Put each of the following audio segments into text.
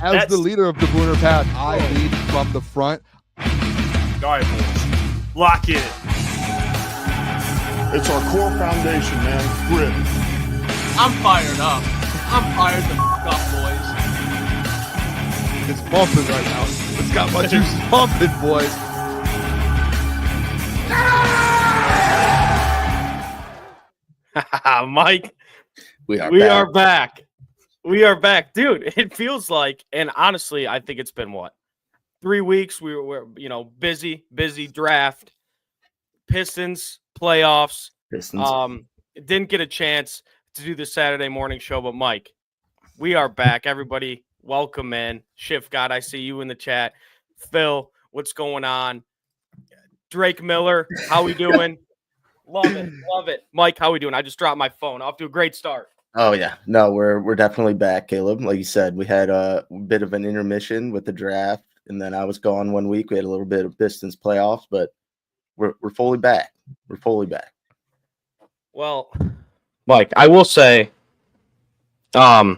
As the leader of the Booner Pack, I lead from the front. All right, boys. Lock in. It's our core foundation, man. Grit. I'm fired up. I'm fired the f*** up, boys. It's bumping right now. It's got my juice pumping, boys. Mike, we are back. We are back. Dude, it feels like, and honestly, I think it's been, 3 weeks? We're busy draft. Pistons, playoffs. Didn't get a chance to do the Saturday morning show, but Mike, we are back. Everybody, welcome in. Shift God, I see you in the chat. Phil, what's going on? Drake Miller, how we doing? Love it. Mike, how we doing? I just dropped my phone. Off to a great start. Oh yeah, no, we're definitely back, Caleb. Like you said, we had a bit of an intermission with the draft, and then I was gone 1 week. We had a little bit of Pistons playoffs, but we're fully back. We're fully back. Well, Mike, I will say, I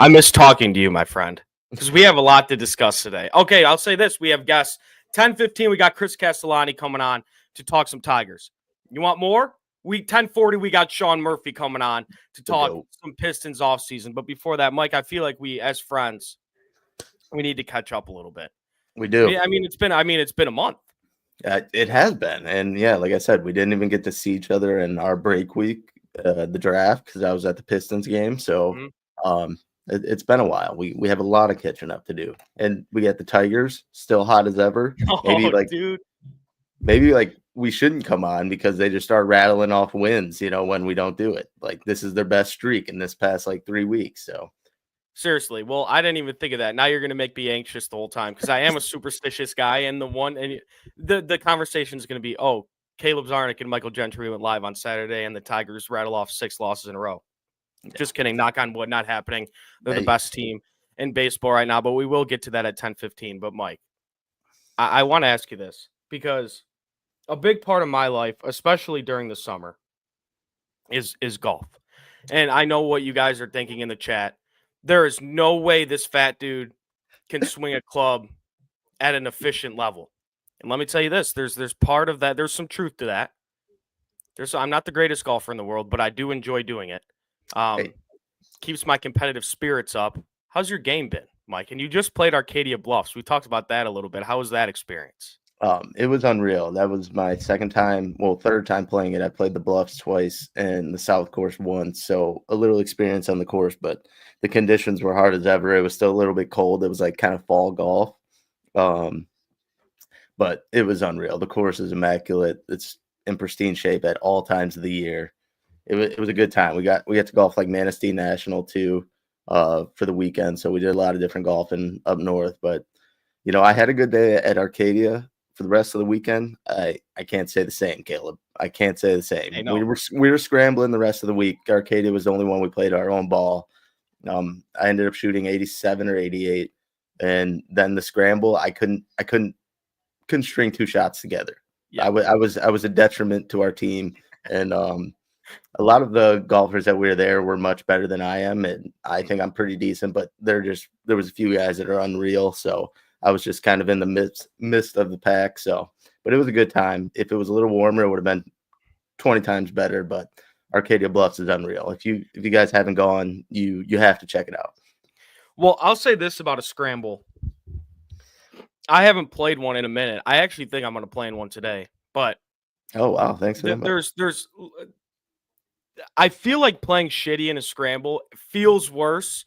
miss talking to you, my friend, because we have a lot to discuss today. Okay, I'll say this: we have guests. 10:15, we got Chris Castellani coming on to talk some Tigers. You want more? 10:40, we got Sean Murphy coming on to talk some Pistons offseason. But before that, Mike, I feel like we, as friends, we need to catch up a little bit. We do. I mean, it's been a month. It has been, and yeah, like I said, we didn't even get to see each other in our break week, the draft, because I was at the Pistons game. So, it's been a while. We have a lot of catching up to do, and we got the Tigers still hot as ever. Maybe we shouldn't come on because they just start rattling off wins, when we don't do it. Like, this is their best streak in this past 3 weeks. So seriously, well, I didn't even think of that. Now you're going to make me anxious the whole time because I am a superstitious guy, and the conversation is going to be, Caleb Czarnik and Michael Gentry went live on Saturday, and the Tigers rattle off 6 losses in a row. Yeah. Just kidding. Knock on wood, not happening. They're the best team in baseball right now, but we will get to that at 10:15. But Mike, I want to ask you this because a big part of my life, especially during the summer, is golf. And I know what you guys are thinking in the chat. There is no way this fat dude can swing a club at an efficient level. And let me tell you this, there's part of that. There's some truth to that. I'm not the greatest golfer in the world, but I do enjoy doing it. Keeps my competitive spirits up. How's your game been, Mike? And you just played Arcadia Bluffs. We talked about that a little bit. How was that experience? It was unreal. That was my third time playing it. I played the Bluffs twice and the South Course once. So a little experience on the course, but the conditions were hard as ever. It was still a little bit cold. It was kind of fall golf. But it was unreal. The course is immaculate. It's in pristine shape at all times of the year. It was a good time. We got to golf Manistee National too for the weekend. So we did a lot of different golfing up north. But I had a good day at Arcadia. For the rest of the weekend, I can't say the same, Caleb. I can't say the same. We were scrambling the rest of the week. Arcadia was the only one we played our own ball. I ended up shooting 87 or 88, and then the scramble, I couldn't string 2 shots together. Yeah. I was a detriment to our team, and a lot of the golfers that were there were much better than I am, and I think I'm pretty decent. But there was a few guys that are unreal, so I was just kind of in the midst of the pack. So, but it was a good time. If it was a little warmer, it would have been 20 times better. But Arcadia Bluffs is unreal. If you guys haven't gone, you have to check it out. Well, I'll say this about a scramble. I haven't played one in a minute. I actually think I'm going to play in one today. But oh wow, thanks for that. I feel like playing shitty in a scramble feels worse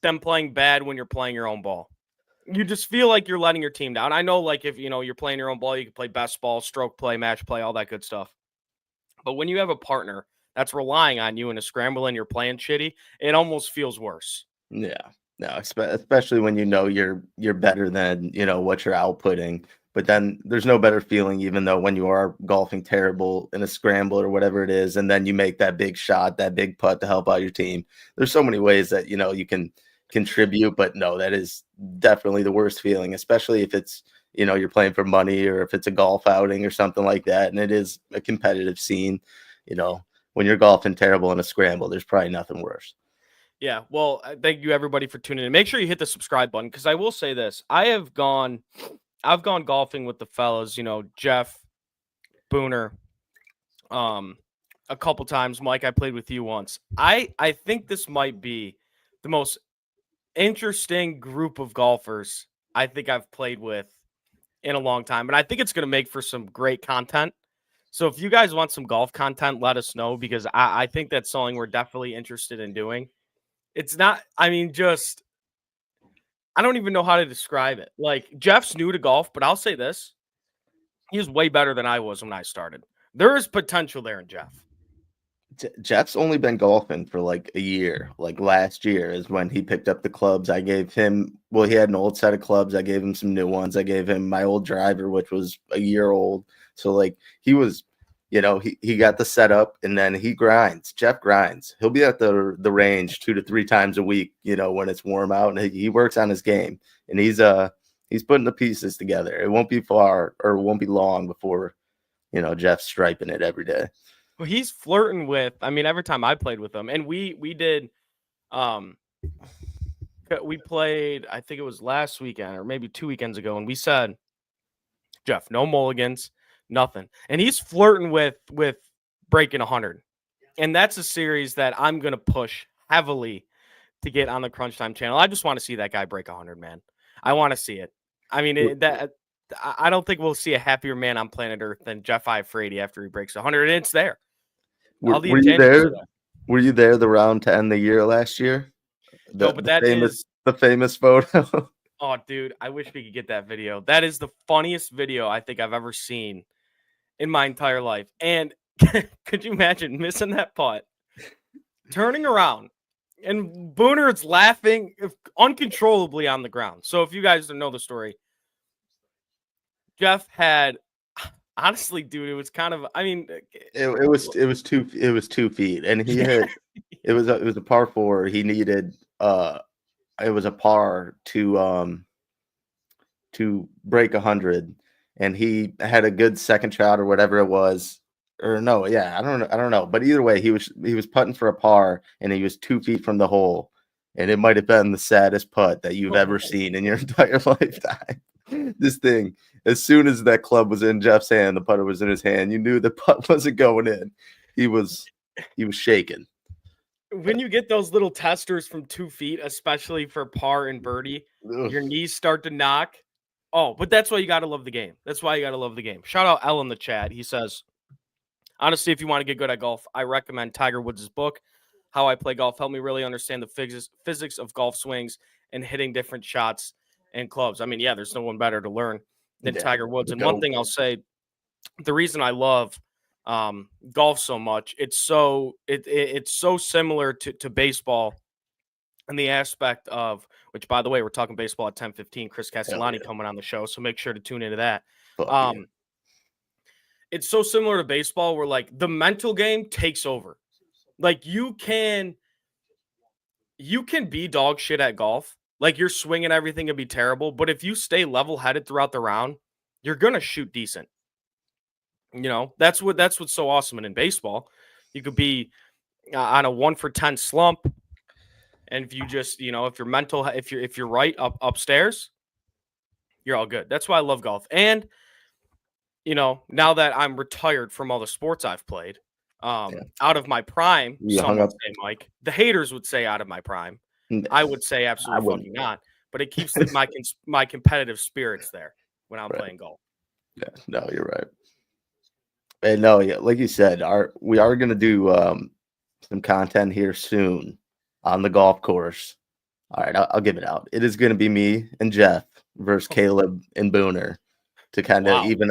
than playing bad when you're playing your own ball. You just feel like you're letting your team down. I know, if you're playing your own ball, you can play best ball, stroke play, match play, all that good stuff. But when you have a partner that's relying on you in a scramble and you're playing shitty, it almost feels worse. Yeah, no, especially when you're better than what you're outputting. But then there's no better feeling, even though when you are golfing terrible in a scramble or whatever it is, and then you make that big shot, that big putt to help out your team. There's so many ways that you can contribute, but no, that is definitely the worst feeling, especially if it's you're playing for money or if it's a golf outing or something like that, and it is a competitive scene. When you're golfing terrible in a scramble, there's probably nothing worse. Yeah, well, thank you everybody for tuning in. Make sure you hit the subscribe button because I will say this: I've gone golfing with the fellas. Jeff, Booner, a couple times. Mike, I played with you once. I think this might be the most interesting group of golfers I think I've played with in a long time, and I think it's going to make for some great content. So if you guys want some golf content, let us know because I think that's something we're definitely interested in doing. It's not, I mean, just, I don't even know how to describe it. Like, Jeff's new to golf, but I'll say this. He's way better than I was when I started. There is potential there in Jeff. Jeff's only been golfing for like a year. Like last year is when he picked up the clubs. I gave him, well, he had an old set of clubs. I gave him some new ones. I gave him my old driver, which was a year old. So like he was, he got the setup and then he grinds. Jeff grinds. He'll be at the range 2 to 3 times a week, when it's warm out, and he works on his game, and he's putting the pieces together. It won't be far or it won't be long before, Jeff's striping it every day. Well, he's flirting with, I mean, every time I played with him, and we did, we played, I think it was last weekend or maybe 2 weekends ago, and we said, Jeff, no mulligans, nothing. And he's flirting with breaking 100. And that's a series that I'm going to push heavily to get on the Crunch Time channel. I just want to see that guy break 100, man. I want to see it. I mean, I don't think we'll see a happier man on planet Earth than Jeff Iafrate after he breaks 100, and it's there. Were you there? Were you there the round to end the year last year? No, but the famous photo. Oh, dude, I wish we could get that video. That is the funniest video I think I've ever seen in my entire life. And could you imagine missing that putt, turning around, and Booner is laughing uncontrollably on the ground. So if you guys don't know the story, Jeff had, honestly, dude, it was kind of, I mean, it was 2 feet, and he hit. It was a par 4. He needed it was a par to break 100, and he had a good second shot or whatever it was. Or no, yeah, I don't know. But either way, he was putting for a par, and he was 2 feet from the hole, and it might have been the saddest putt that you've ever seen in your entire lifetime. This thing, as soon as that club was in Jeff's hand, the putter was in his hand, you knew the putt wasn't going in. He was shaking. When you get those little testers from 2 feet, especially for par and birdie, your knees start to knock. Oh, but that's why you got to love the game. That's why you got to love the game. Shout out L in the chat. He says, honestly, if you want to get good at golf, I recommend Tiger Woods' book, How I Play Golf. Help me really understand the physics of golf swings and hitting different shots and clubs. I mean, yeah, there's no one better to learn than Tiger Woods. And one thing I'll say, the reason I love golf so much, it's so similar to baseball in the aspect of, which, by the way, we're talking baseball at 10:15. Chris Castellani coming on the show, so make sure to tune into that. It's so similar to baseball where, like, the mental game takes over. Like, you can be dog shit at golf. Like, you're swinging everything and be terrible. But if you stay level-headed throughout the round, you're going to shoot decent. That's what's so awesome. And in baseball, you could be on a 1 for 10 slump. And if you just, if you're mental, if you're right upstairs, you're all good. That's why I love golf. And, now that I'm retired from all the sports I've played, out of my prime, some would say, Mike, the haters would say out of my prime. I would say absolutely fucking not. But it keeps my competitive spirits there when I'm playing golf. Yeah, no, you're right. And no, yeah, like you said, we are going to do some content here soon on the golf course. All right, I'll give it out. It is going to be me and Jeff versus Caleb and Booner to kind of even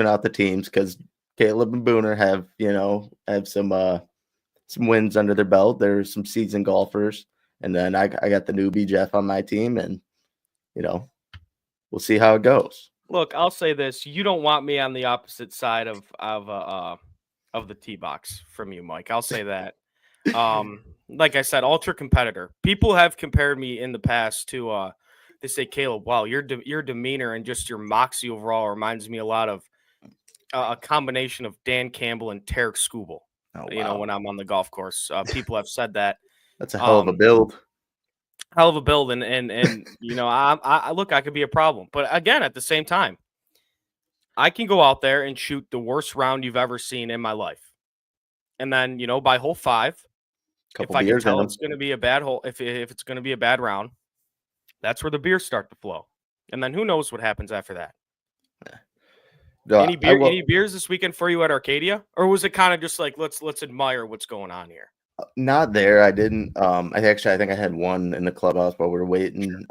out the teams, because Caleb and Booner have some wins under their belt. There's some seasoned golfers, and then I got the newbie Jeff on my team, and we'll see how it goes. Look, I'll say this: you don't want me on the opposite side of the tee box from you, Mike. I'll say that. Like I said, ultra competitor. People have compared me in the past to. They say, Caleb, wow, your demeanor and just your moxie overall reminds me a lot of a combination of Dan Campbell and Tarik Skubal. When I'm on the golf course, people have said that. That's a hell of a build. Hell of a build, and you know, I look, I could be a problem, but again, at the same time, I can go out there and shoot the worst round you've ever seen in my life, and then, you know, by hole 5, if I can tell it's going to be a bad hole, if it's going to be a bad round, that's where the beers start to flow, and then who knows what happens after that. Any beers this weekend for you at Arcadia, or was it kind of just like let's admire what's going on here? Not there. I didn't. I think I had one in the clubhouse while we were waiting.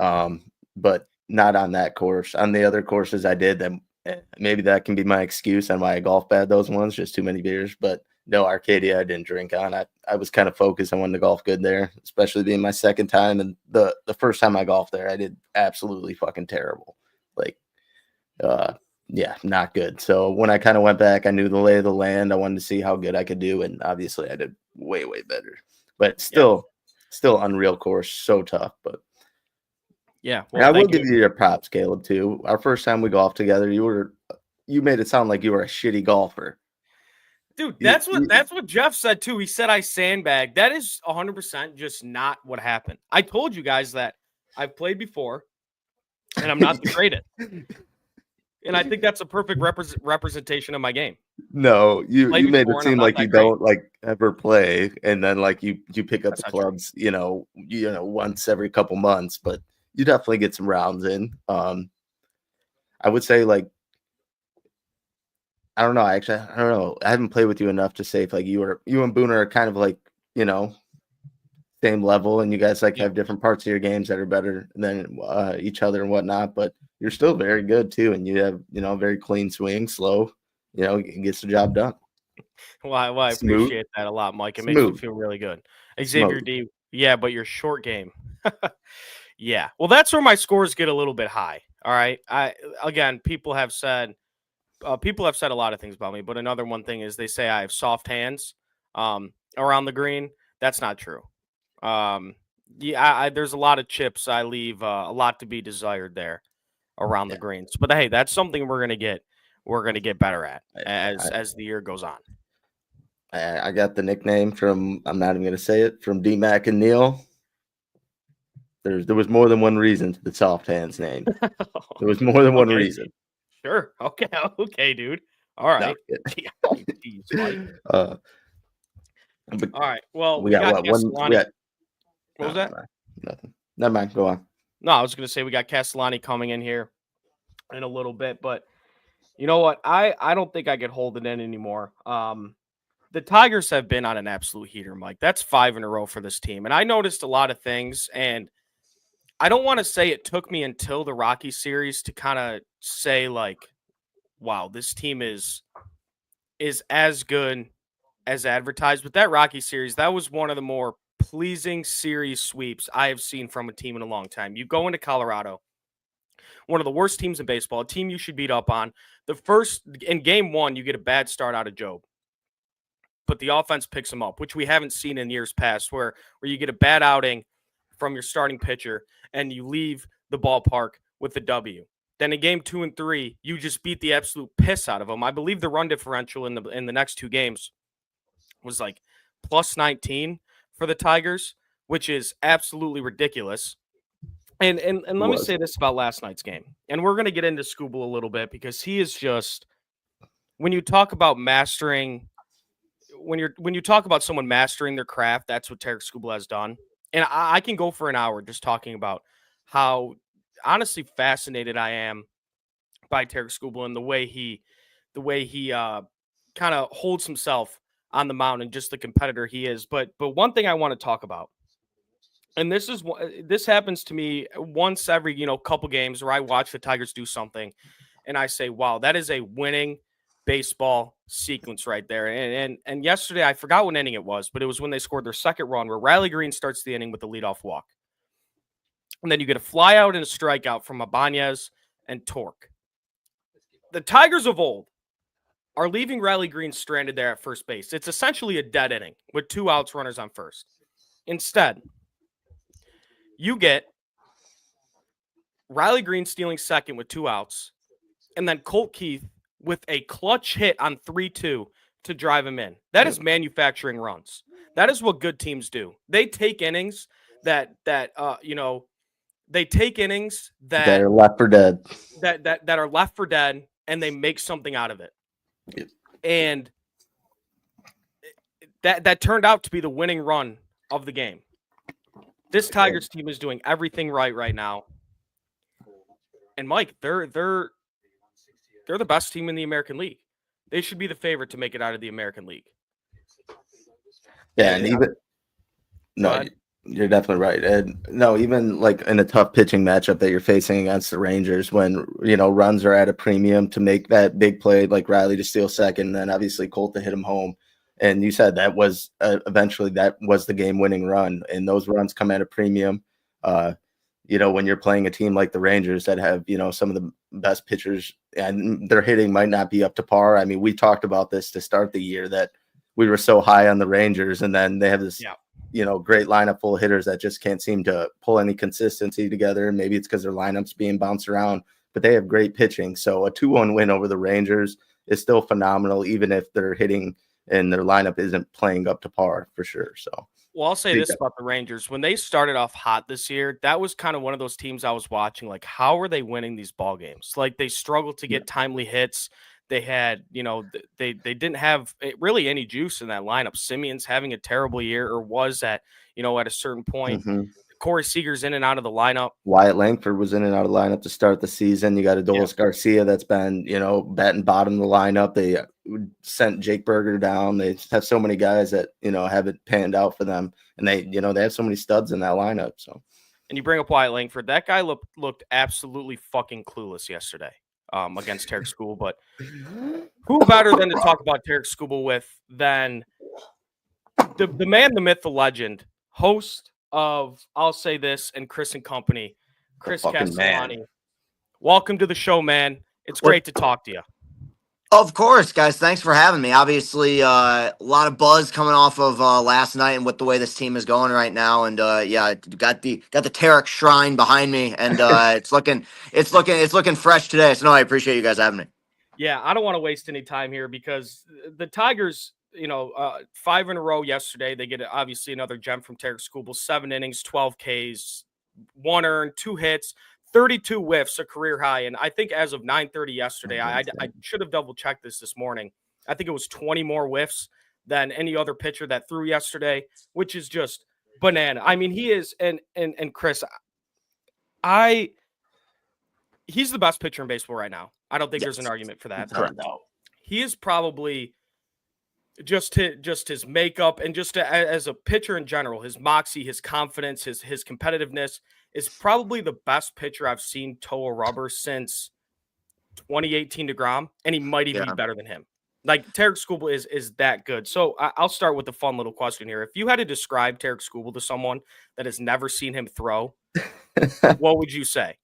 But not on that course. On the other courses, I did. Then maybe that can be my excuse on why I golf bad those ones. Just too many beers. But no, Arcadia, I didn't drink on. I was kind of focused on wanting to golf good there, especially being my second time. And the first time I golfed there, I did absolutely fucking terrible. Like, yeah, not good. So when I kind of went back, I knew the lay of the land. I wanted to see how good I could do, and obviously I did way better. But still unreal course, so tough. But yeah, well, I will give you your props, Caleb. Too. Our first time we golfed together, you made it sound like you were a shitty golfer. Dude, that's what Jeff said too. He said I sandbagged. That is 100% just not what happened. I told you guys that I've played before, and I'm not the greatest. And I think that's a perfect representation of my game. No, you made it seem like you don't like ever play, and then like you pick up the clubs, you know, once every couple months, but you definitely get some rounds in. I would say like, I don't know. I don't know. I haven't played with you enough to say if like you and Booner are kind of like, you know, same level, and you guys like have different parts of your games that are better than each other and whatnot, but you're still very good too, and you have, you know, very clean swing, slow, you know, it gets the job done. Well, I appreciate that a lot, Mike. It makes me feel really good. Xavier D, yeah, but your short game. Yeah. Well, that's where my scores get a little bit high. All right. People have said a lot of things about me, but another one thing is they say I have soft hands around the green. That's not true. There's a lot of chips. I leave a lot to be desired there around the greens. But hey, that's something we're gonna get better at as the year goes on. I got the nickname from, I'm not even gonna say it, from D-Mac and Neil. There was more than one reason to the soft hands name. There was more than one reason. Sure. Okay, dude. All right. All right. Well, we got one. What was that? Nothing. Never mind. Go on. No, I was going to say we got Castellani coming in here in a little bit, but you know what? I don't think I could hold it in anymore. The Tigers have been on an absolute heater, Mike. That's 5 in a row for this team. And I noticed a lot of things, and I don't want to say it took me until the Rocky series to kind of say like, wow, this team is as good as advertised. But that Rocky series, that was one of the more pleasing series sweeps I have seen from a team in a long time. You go into Colorado, one of the worst teams in baseball, a team you should beat up on. In game 1, you get a bad start out of Job, but the offense picks them up, which we haven't seen in years past, where you get a bad outing from your starting pitcher and you leave the ballpark with the W. Then in game 2 and 3, you just beat the absolute piss out of them. I believe the run differential in the next 2 games was like plus 19 for the Tigers, which is absolutely ridiculous. And let me say this about last night's game. And we're going to get into Skubal a little bit, because he is just, when you talk about mastering, when you talk about someone mastering their craft, that's what Tarik Skubal has done. And I can go for an hour just talking about how honestly fascinated I am by Tarik Skubal and the way he kind of holds himself on the mound and just the competitor he is. But one thing I want to talk about, and this happens to me once every, couple games where I watch the Tigers do something and I say, wow, that is a winning baseball sequence right there. And yesterday, I forgot what inning it was, but it was when they scored their second run, where Riley Green starts the inning with a leadoff walk. And then you get a fly out and a strikeout from Ibanez and Torque. The Tigers of old are leaving Riley Green stranded there at first base. It's essentially a dead inning with 2 outs, runners on first. Instead, you get Riley Green stealing second with 2 outs, and then Colt Keith with a clutch hit on 3-2 to drive him in. That is manufacturing runs. That is what good teams do. They take innings that they take innings that are left for dead. That are left for dead, and they make something out of it. Yep. And that turned out to be the winning run of the game. This Tigers team is doing everything right now. And Mike, they're the best team in the American League. They should be the favorite to make it out of the American League. Yeah, and you're definitely right. And no, even like in a tough pitching matchup that you're facing against the Rangers, when runs are at a premium to make that big play like Riley to steal second, and then obviously Colt to hit him home. And you said that was eventually that was the game-winning run, and those runs come at a premium. When you're playing a team like the Rangers that have some of the best pitchers, and their hitting might not be up to par. I mean, we talked about this to start the year that we were so high on the Rangers, and then they have this great lineup full of hitters that just can't seem to pull any consistency together. Maybe it's because their lineup's being bounced around, but they have great pitching. So a 2-1 win over the Rangers is still phenomenal, even if their hitting and their lineup isn't playing up to par for sure. So, well, I'll say this about the Rangers. When they started off hot this year, that was kind of one of those teams I was watching. Like, how are they winning these ball games? Like, they struggled to get timely hits. They had, they didn't have really any juice in that lineup. Simeon's having a terrible year, or was at a certain point. Mm-hmm. Corey Seager's in and out of the lineup. Wyatt Langford was in and out of the lineup to start the season. You got Adolis Garcia that's been, batting bottom of the lineup. They sent Jake Berger down. They have so many guys that, haven't panned out for them. And they have so many studs in that lineup. So, and you bring up Wyatt Langford. That guy looked absolutely fucking clueless yesterday against Tarik Skubal. But who better than to talk about Tarik Skubal with than the man, the myth, the legend, host of I'll Say This and Chris and Company, Chris Castellani. Welcome to the show, man. It's great to talk to you. Of course, guys. Thanks for having me. Obviously, a lot of buzz coming off of last night and with the way this team is going right now. And got the Tarik shrine behind me, and it's looking fresh today. So no, I appreciate you guys having me. Yeah, I don't want to waste any time here because the Tigers, 5 in a row yesterday. They get obviously another gem from Tarik Skubal, 7 innings, 12 Ks, 1 earned, 2 hits, 32 whiffs, a career high. And I think as of 9:30 yesterday, I should have double checked this morning. I think it was 20 more whiffs than any other pitcher that threw yesterday, which is just banana. I mean, he is, and Chris, he's the best pitcher in baseball right now. I don't think there's an argument for that. He is probably just his makeup and just as a pitcher in general, his moxie, his confidence, his competitiveness is probably the best pitcher I've seen toe a rubber since 2018 DeGrom, and he might even be better than him. Like, Tarik Skubal is that good. So I'll start with a fun little question here. If you had to describe Tarik Skubal to someone that has never seen him throw, what would you say?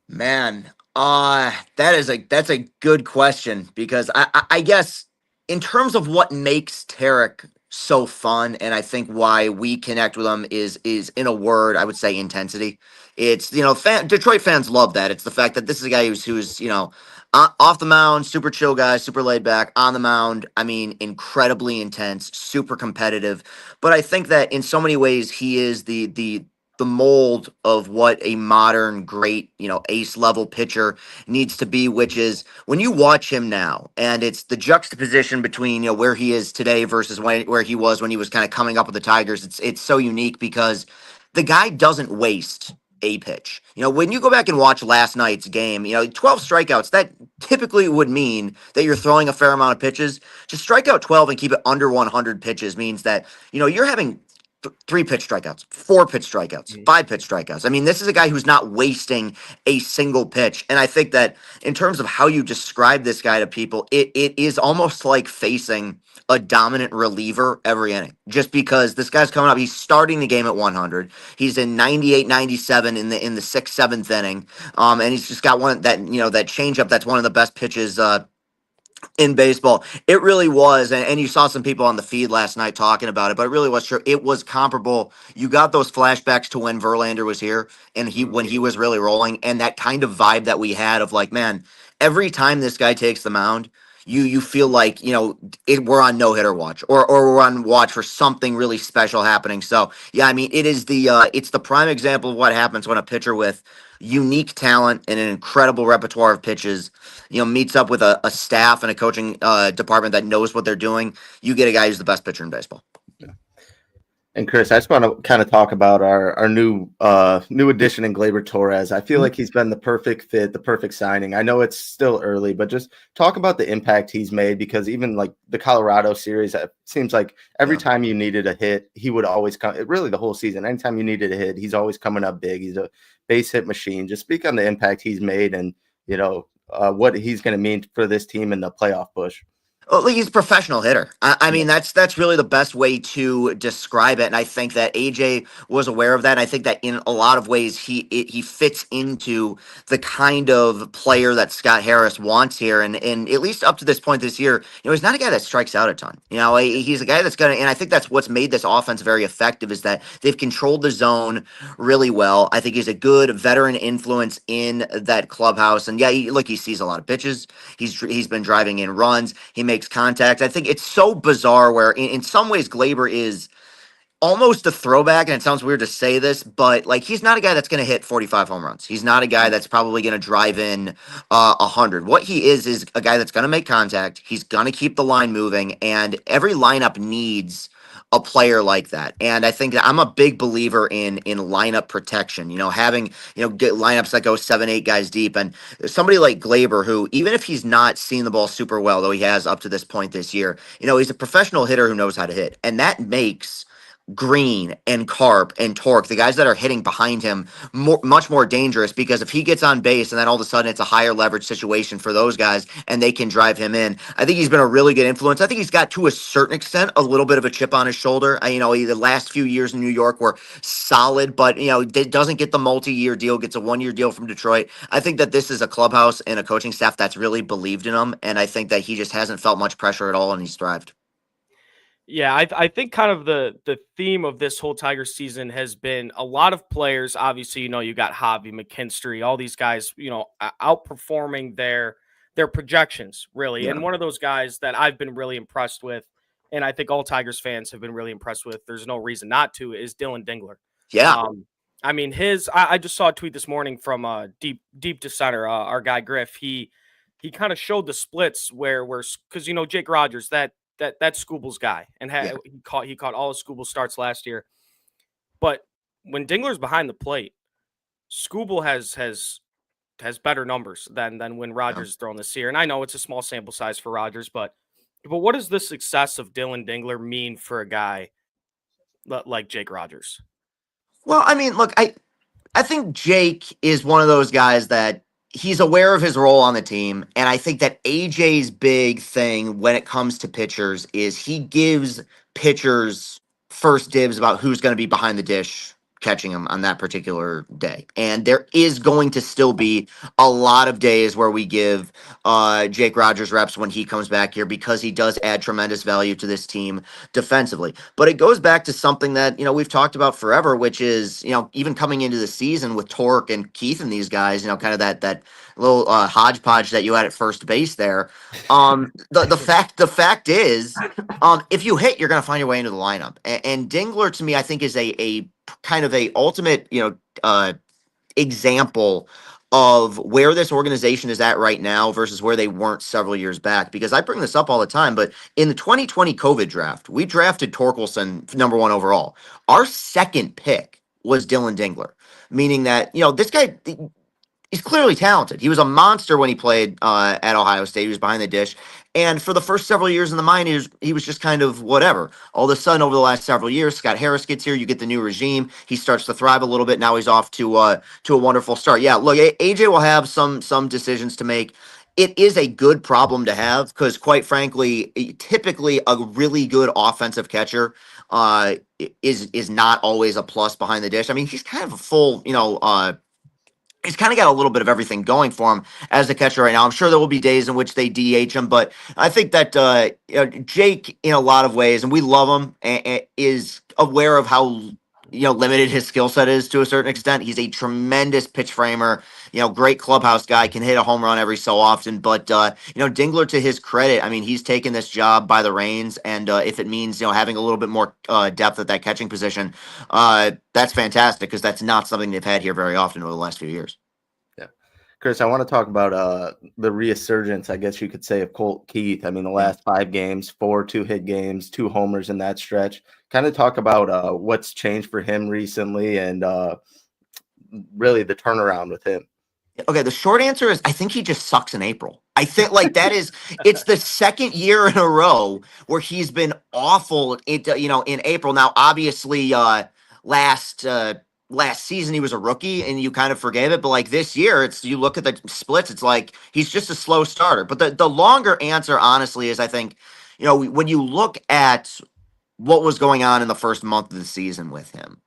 Man, that's a good question, because I guess in terms of what makes Tarik so fun, and I think why we connect with him is in a word, I would say intensity. It's, Detroit fans love that. It's the fact that this is a guy who's off the mound, super chill guy, super laid back. On the mound, I mean, incredibly intense, super competitive. But I think that in so many ways, he is the mold of what a modern great, ace level pitcher needs to be, which is when you watch him now, and it's the juxtaposition between, where he is today versus where he was when he was kind of coming up with the Tigers. It's so unique because the guy doesn't waste a pitch. When you go back and watch last night's game, 12 strikeouts, that typically would mean that you're throwing a fair amount of pitches. To strike out 12 and keep it under 100 pitches means that, you're having 3 pitch strikeouts, 4 pitch strikeouts, 5 pitch strikeouts. I mean, this is a guy who's not wasting a single pitch. And I think that in terms of how you describe this guy to people, it is almost like facing a dominant reliever every inning, just because this guy's coming up. He's starting the game at 100. He's in 98, 97 in the 6th, 7th inning. And he's just got one that changeup. That's one of the best pitches, in baseball. It really was, and you saw some people on the feed last night talking about it, but it really was true. It was comparable. You got those flashbacks to when Verlander was here and when he was really rolling, and that kind of vibe that we had of like, man, every time this guy takes the mound, you feel like, we're on no hitter watch or we're on watch for something really special happening. So yeah, I mean, it's the prime example of what happens when a pitcher with unique talent and an incredible repertoire of pitches, meets up with a staff and a coaching department that knows what they're doing. You get a guy who's the best pitcher in baseball. And Chris, I just want to kind of talk about our new addition in Gleyber Torres. I feel like he's been the perfect fit, the perfect signing. I know it's still early, but just talk about the impact he's made, because even like the Colorado series, it seems like every time you needed a hit, he would always come. Really, the whole season, anytime you needed a hit, he's always coming up big. He's a base hit machine. Just speak on the impact he's made and what he's going to mean for this team in the playoff push. Well, he's a professional hitter. I mean, that's really the best way to describe it. And I think that AJ was aware of that. I think that in a lot of ways, he fits into the kind of player that Scott Harris wants here. And at least up to this point this year, he's not a guy that strikes out a ton. He's a guy that's going to, and I think that's what's made this offense very effective, is that they've controlled the zone really well. I think he's a good veteran influence in that clubhouse. And yeah, he sees a lot of pitches. He's been driving in runs. He makes contact. I think it's so bizarre where in some ways Gleyber is almost a throwback, and it sounds weird to say this, but like, he's not a guy that's going to hit 45 home runs. He's not a guy that's probably going to drive in 100. What he is a guy that's going to make contact. He's going to keep the line moving, and every lineup needs a player like that. And I think that I'm a big believer in lineup protection, having, get lineups that go 7-8 guys deep. And somebody like Gleyber, who, even if he's not seeing the ball super well, though he has up to this point this year, he's a professional hitter who knows how to hit. And that makes Green and Carp and Torque, the guys that are hitting behind him, much more dangerous, because if he gets on base and then all of a sudden it's a higher leverage situation for those guys and they can drive him in. I think he's been a really good influence. I think he's got, to a certain extent, a little bit of a chip on his shoulder. The last few years in New York were solid, but it doesn't get the multi-year deal, gets a 1-year deal from Detroit. I think that this is a clubhouse and a coaching staff that's really believed in him, and I think that he just hasn't felt much pressure at all, and he's thrived. Yeah, I think kind of the theme of this whole Tigers season has been a lot of players. Obviously, you got Javi, McKinstry, all these guys, outperforming their projections, really. Yeah. And one of those guys that I've been really impressed with, and I think all Tigers fans have been really impressed with, there's no reason not to, is Dylan Dingler. Yeah. I mean, I just saw a tweet this morning from Deep to Center, our guy Griff. He kind of showed the splits where because Jake Rogers, that's Skubal's guy, and he caught all of Skubal's starts last year. But when Dingler's behind the plate, Skubal has better numbers than when Rogers is throwing this year. And I know it's a small sample size for Rogers, but what does the success of Dylan Dingler mean for a guy like Jake Rogers? Well, I mean, look, I think Jake is one of those guys that he's aware of his role on the team, and I think that AJ's big thing when it comes to pitchers is he gives pitchers first dibs about who's going to be behind the dish catching him on that particular day. And there is going to still be a lot of days where we give Jake Rogers reps when he comes back here, because he does add tremendous value to this team defensively. But it goes back to something that, we've talked about forever, which is, even coming into the season with Torque and Keith and these guys, kind of that little hodgepodge that you had at first base there. The fact is, if you hit, you're going to find your way into the lineup. And Dingler, to me, I think is a kind of a ultimate, example of where this organization is at right now versus where they weren't several years back. Because I bring this up all the time, but in the 2020 COVID draft, we drafted Torkelson #1 overall. Our second pick was Dylan Dingler, meaning that, this guy, he's clearly talented. He was a monster when he played at Ohio State. He was behind the dish. And for the first several years in the minors, he was just kind of whatever. All of a sudden, over the last several years, Scott Harris gets here. You get the new regime. He starts to thrive a little bit. Now he's off to a wonderful start. Yeah, look, AJ will have some decisions to make. It is a good problem to have because, quite frankly, typically a really good offensive catcher is not always a plus behind the dish. I mean, he's kind of a full, he's kind of got a little bit of everything going for him as a catcher right now. I'm sure there will be days in which they DH him, but I think that Jake, in a lot of ways, and we love him, is aware of how limited his skill set is to a certain extent. He's a tremendous pitch framer, great clubhouse guy, can hit a home run every so often. But, Dingler, to his credit, I mean, he's taken this job by the reins. And if it means, having a little bit more depth at that catching position, that's fantastic because that's not something they've had here very often over the last few years. Chris, I want to talk about the resurgence, I guess you could say, of Colt Keith. I mean, the last 5 games, 4 2-hit games, 2 homers in that stretch. Kind of talk about what's changed for him recently and really the turnaround with him. Okay, the short answer is I think he just sucks in April. I think it's the second year in a row where he's been awful in April. Now, obviously, last season he was a rookie and you kind of forgave it, but like this year, you look at the splits, it's like he's just a slow starter. But the longer answer, honestly, is I think, when you look at what was going on in the first month of the season with him,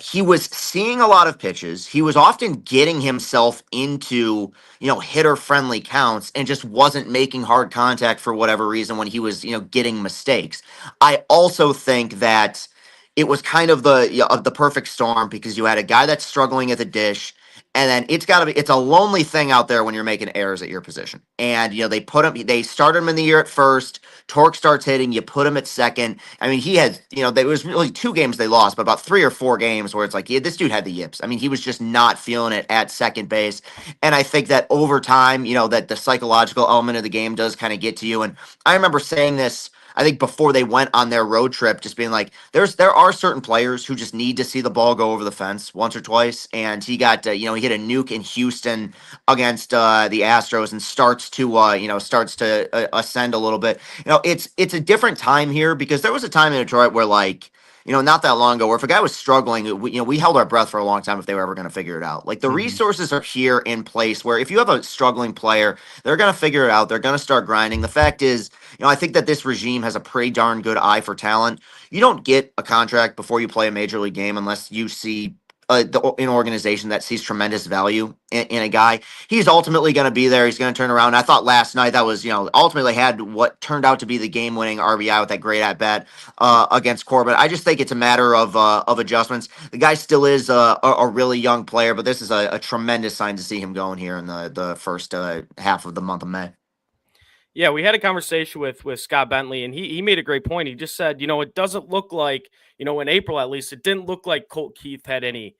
he was seeing a lot of pitches. He was often getting himself into, hitter-friendly counts and just wasn't making hard contact for whatever reason when he was, getting mistakes. I also think that it was kind of the perfect storm because you had a guy that's struggling at the dish, and then it's a lonely thing out there when you're making errors at your position. And they started him in the year at first. Torque starts hitting, you put him at second. I mean, he had, there was really 2 games they lost, but about 3 or 4 games where it's like, this dude had the yips. I mean, he was just not feeling it at second base. And I think that over time, that the psychological element of the game does kind of get to you. And I remember saying this, I think before they went on their road trip, just being like, there are certain players who just need to see the ball go over the fence once or twice. And he got, he hit a nuke in Houston against the Astros and starts to ascend a little bit. It's a different time here because there was a time in Detroit where not that long ago where if a guy was struggling, we held our breath for a long time if they were ever going to figure it out. Like the resources are here in place where if you have a struggling player, they're going to figure it out. They're going to start grinding. The fact is, I think that this regime has a pretty darn good eye for talent. You don't get a contract before you play a major league game unless you see an organization that sees tremendous value in a guy. He's ultimately going to be there. He's going to turn around. I thought last night that was, ultimately had what turned out to be the game-winning RBI with that great at-bat against Corbett. I just think it's a matter of adjustments. The guy still is a really young player, but this is a tremendous sign to see him going here in the first half of the month of May. Yeah, we had a conversation with Scott Bentley, and he made a great point. He just said, it doesn't look like, in April at least, it didn't look like Colt Keith had any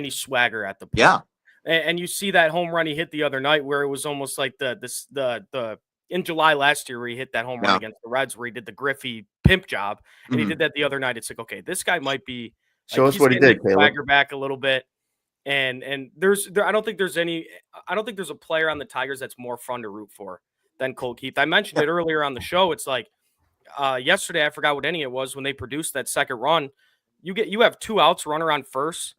swagger at the plate. Yeah. And you see that home run he hit the other night where it was almost like the in July last year where he hit that home run against the Reds where he did the Griffey pimp job, and he did that the other night. It's like, okay, this guy might be show us what he did, swagger back a little bit. And I don't think there's a player on the Tigers that's more fun to root for than Colt Keith. I mentioned it earlier on the show. It's like yesterday, I forgot what inning it was when they produced that second run. You have 2 outs, runner on first.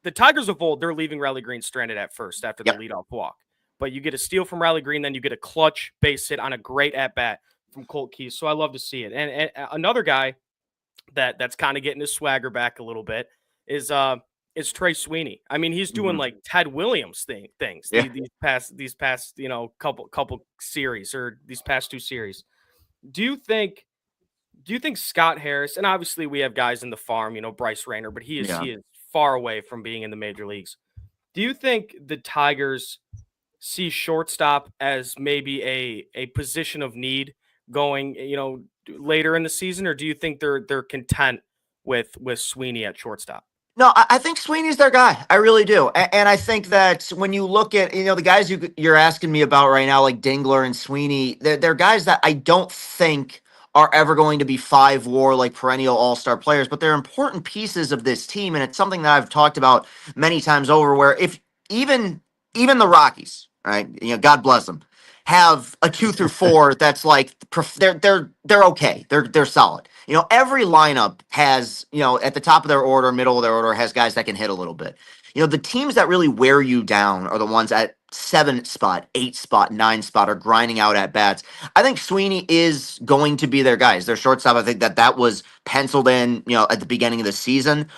The Tigers of old, they're leaving Riley Green stranded at first after the leadoff walk. But you get a steal from Riley Green, then you get a clutch base hit on a great at-bat from Colt Keith. So I love to see it. And another guy that's kind of getting his swagger back a little bit is Trey Sweeney. I mean, he's doing like Ted Williams things these past couple series or these past 2 series. Do you think Scott Harris, and obviously we have guys in the farm, Bryce Rayner, but he is far away from being in the major leagues. Do you think the Tigers see shortstop as maybe a position of need going, later in the season, or do you think they're content with Sweeney at shortstop? No, I think Sweeney's their guy. I really do. And I think that when you look at, the guys you're asking me about right now, like Dingler and Sweeney, they're guys that I don't think are ever going to be 5-WAR, like perennial all-star players, but they're important pieces of this team. And it's something that I've talked about many times over where if even the Rockies, right, God bless them, have a 2 through 4 that's like they're okay. They're solid. Every lineup has, at the top of their order, middle of their order, has guys that can hit a little bit. The teams that really wear you down are the ones that 7 spot, 8 spot, 9 spot are grinding out at bats. I think Sweeney is going to be their guy. Is their shortstop. I think that was penciled in, at the beginning of the season.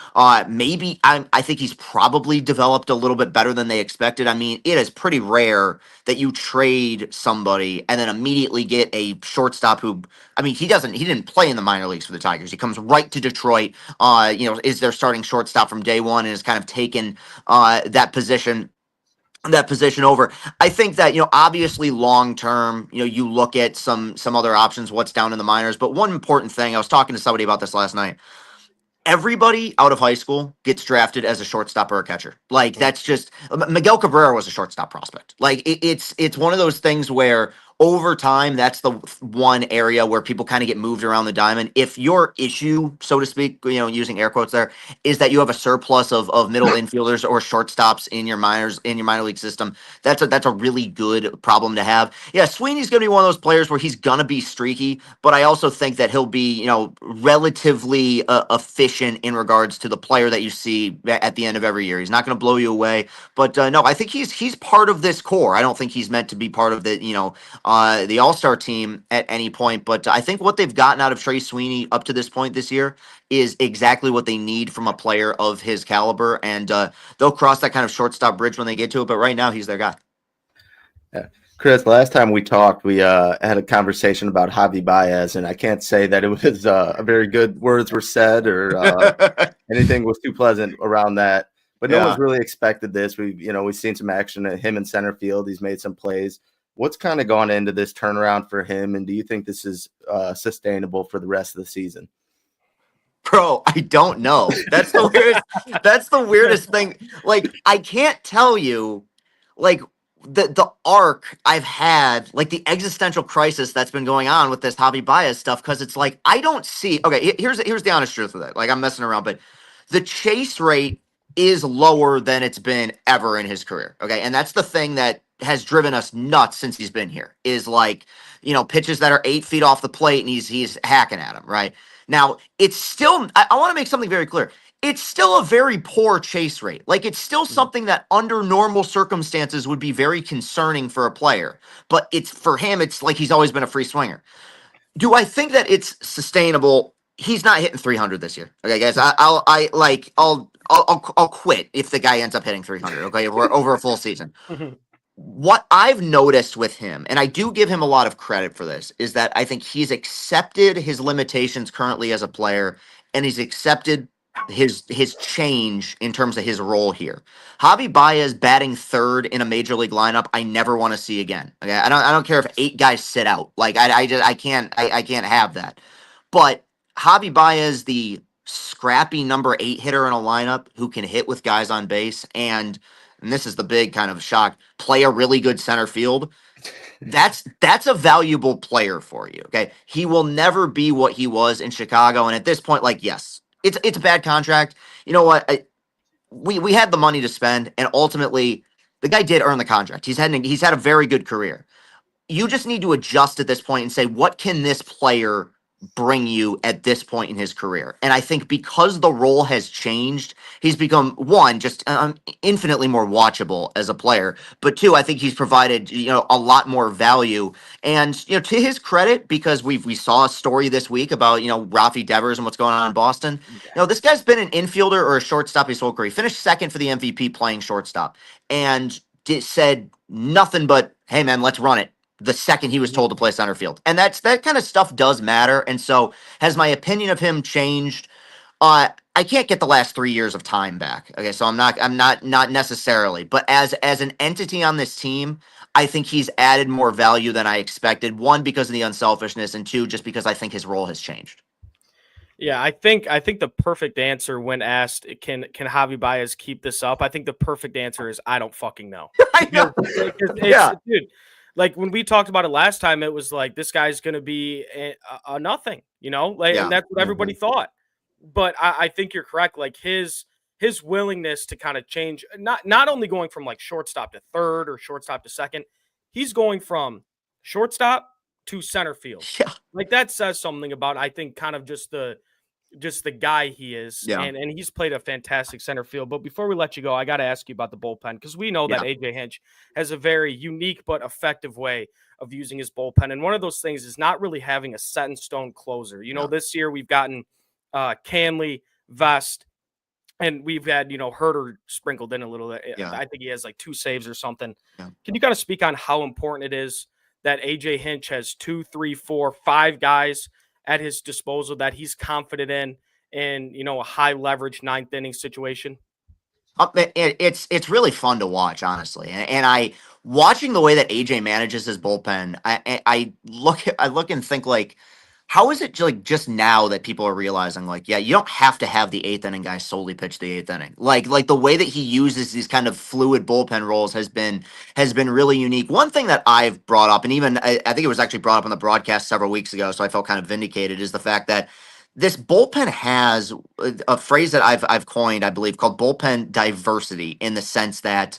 Maybe I think he's probably developed a little bit better than they expected. I mean, it is pretty rare that you trade somebody and then immediately get a shortstop who, I mean, he didn't play in the minor leagues for the Tigers. He comes right to Detroit, is their starting shortstop from day one and has kind of taken that position over. I think that, obviously long term, you look at some other options, what's down in the minors. But one important thing, I was talking to somebody about this last night. Everybody out of high school gets drafted as a shortstop or a catcher. Like, that's just Miguel Cabrera was a shortstop prospect. Like, it's one of those things where over time, that's the one area where people kind of get moved around the diamond. If your issue, so to speak, using air quotes there, is that you have a surplus of middle infielders or shortstops in your minor league system, that's a really good problem to have. Yeah, Sweeney's going to be one of those players where he's going to be streaky, but I also think that he'll be, relatively efficient in regards to the player that you see at the end of every year. He's not going to blow you away, but no, I think he's part of this core. I don't think he's meant to be part of the All-Star team at any point, but I think what they've gotten out of Trey Sweeney up to this point this year is exactly what they need from a player of his caliber, and they'll cross that kind of shortstop bridge when they get to it, but right now he's their guy. Yeah. Chris, last time we talked, we had a conversation about Javi Baez, and I can't say that it was a very good words were said or anything was too pleasant around that, but no one's really expected this. We've seen some action at him in center field. He's made some plays. What's kind of gone into this turnaround for him, and do you think this is sustainable for the rest of the season? Bro, I don't know. That's the weirdest. That's the weirdest thing. Like, I can't tell you, like, the arc I've had, like the existential crisis that's been going on with this Javi Baez stuff, because it's like I don't see. Okay, here's the honest truth of it. Like, I'm messing around, but the chase rate is lower than it's been ever in his career. Okay, and that's the thing that has driven us nuts since he's been here. Is like, pitches that are 8 feet off the plate and he's hacking at them. Right now, it's still. I want to make something very clear. It's still a very poor chase rate. Like, it's still something that under normal circumstances would be very concerning for a player. But for him, it's like he's always been a free swinger. Do I think that it's sustainable? He's not hitting 300 this year. Okay, guys, I'll quit if the guy ends up hitting 300. Okay, over a full season. What I've noticed with him, and I do give him a lot of credit for this, is that I think he's accepted his limitations currently as a player, and he's accepted his change in terms of his role here. Javi Baez batting third in a major league lineup, I never want to see again. Okay, I don't care if 8 guys sit out. Like, I can't have that. But Javi Baez, the scrappy number 8 hitter in a lineup who can hit with guys on base, and this is the big kind of shock, play a really good center field. That's a valuable player for you. Okay, he will never be what he was in Chicago, and at this point, like, yes, it's a bad contract. You know what? We had the money to spend, and ultimately, the guy did earn the contract. He's had a very good career. You just need to adjust at this point and say, what can this player bring you at this point in his career? And I think because the role has changed, he's become, one, just infinitely more watchable as a player, but 2, I think he's provided a lot more value. And to his credit, because we saw a story this week about Rafi Devers and what's going on in Boston. This guy's been an infielder or a shortstop his whole career. He finished second for the MVP playing shortstop, and said nothing but, "Hey man, let's run it," the second he was told to play center field. And that kind of stuff does matter. And so has my opinion of him changed? I can't get the last 3 years of time back. Okay, so I'm not necessarily, but as an entity on this team, I think he's added more value than I expected. 1, because of the unselfishness, and 2, just because I think his role has changed. Yeah, I think the perfect answer when asked, can Javi Baez keep this up? I think the perfect answer is, I don't fucking know. I know. Yeah, dude. Like, when we talked about it last time, it was like, this guy's going to be a nothing, and that's what everybody thought. But I think you're correct. Like, his willingness to kind of change, not only going from like shortstop to third or shortstop to second, he's going from shortstop to center field. Yeah. Like, that says something about, I think, kind of just the just the guy he is. Yeah. And he's played a fantastic center field. But before we let you go, I got to ask you about the bullpen, because we know that AJ Hinch has a very unique but effective way of using his bullpen. And one of those things is not really having a set in stone closer. You know, this year we've gotten Canley, Vest, and we've had, Herter sprinkled in a little bit. Yeah. I think he has like 2 saves or something. Yeah. Can you kind of speak on how important it is that AJ Hinch has 2, 3, 4, 5 guys at his disposal that he's confident in, a high leverage 9th inning situation? It's really fun to watch, honestly. And watching the way that AJ manages his bullpen, I look and think, like, how is it like just now that people are realizing, like, yeah, you don't have to have the 8th inning guy solely pitch the 8th inning. Like the way that he uses these kind of fluid bullpen roles has been really unique. One thing that I've brought up, and even I think it was actually brought up on the broadcast several weeks ago, so I felt kind of vindicated, is the fact that this bullpen has a phrase that I've coined, I believe, called bullpen diversity, in the sense that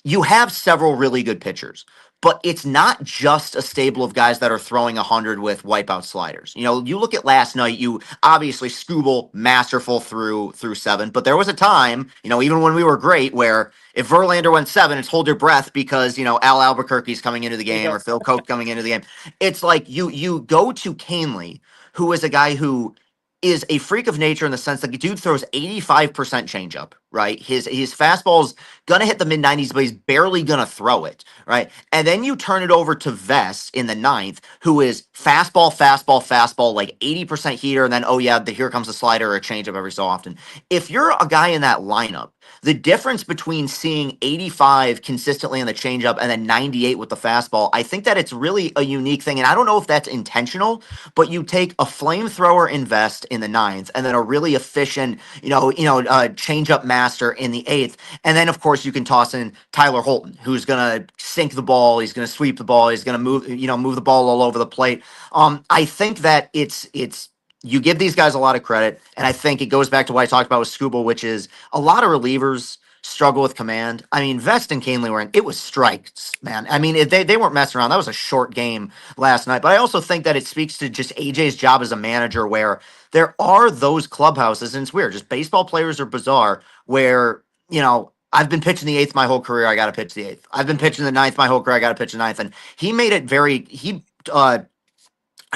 you have several really good pitchers, but it's not just a stable of guys that are throwing 100 with wipeout sliders. You look at last night, you obviously Skubal, masterful through 7, but there was a time, even when we were great, where if Verlander went 7, it's hold your breath, because, Al Albuquerque's coming into the game or Phil Coke coming into the game. It's like you go to Canley, who is a guy who is a freak of nature, in the sense that the dude throws 85% changeup, right? His fastball's gonna hit the mid-90s, but he's barely gonna throw it, right? And then you turn it over to Vest in the 9th, who is fastball, like 80% heater, and then, here comes a slider or a changeup every so often. If you're a guy in that lineup, the difference between seeing 85 consistently on the changeup and then 98 with the fastball, I think that it's really a unique thing. And I don't know if that's intentional, but you take a flamethrower Vest in the 9th, and then a really efficient, changeup master in the 8th. And then, of course, you can toss in Tyler Holton, who's going to sink the ball. He's going to sweep the ball. He's going to move the ball all over the plate. I think that it's you give these guys a lot of credit, and I think it goes back to what I talked about with Skubal, which is a lot of relievers struggle with command. I mean, Vest and Canley it was strikes, man. I mean, they weren't messing around. That was a short game last night. But I also think that it speaks to just AJ's job as a manager, where there are those clubhouses, and it's weird, just baseball players are bizarre, where, I've been pitching the 8th my whole career, I got to pitch the 8th. I've been pitching the 9th my whole career, I got to pitch the 9th. And he made it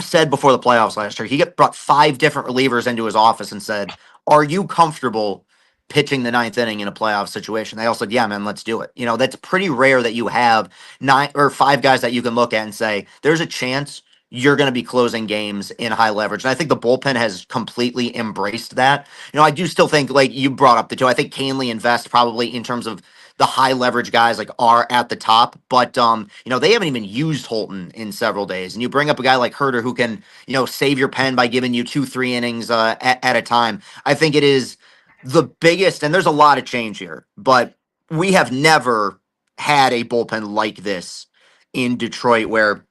said before the playoffs last year, he brought 5 different relievers into his office and said, are you comfortable pitching the 9th inning in a playoff situation? They all said, yeah, man, let's do it. That's pretty rare that you have 9 or 5 guys that you can look at and say, there's a chance you're going to be closing games in high leverage. And I think the bullpen has completely embraced that. I do still think, like you brought up the 2, I think Canley and Vest probably, in terms of the high leverage guys, like, are at the top, but they haven't even used Holton in several days. And you bring up a guy like Herter, who can, save your pen by giving you 2-3 innings at a time. I think it is the biggest, and there's a lot of change here, but we have never had a bullpen like this in Detroit, where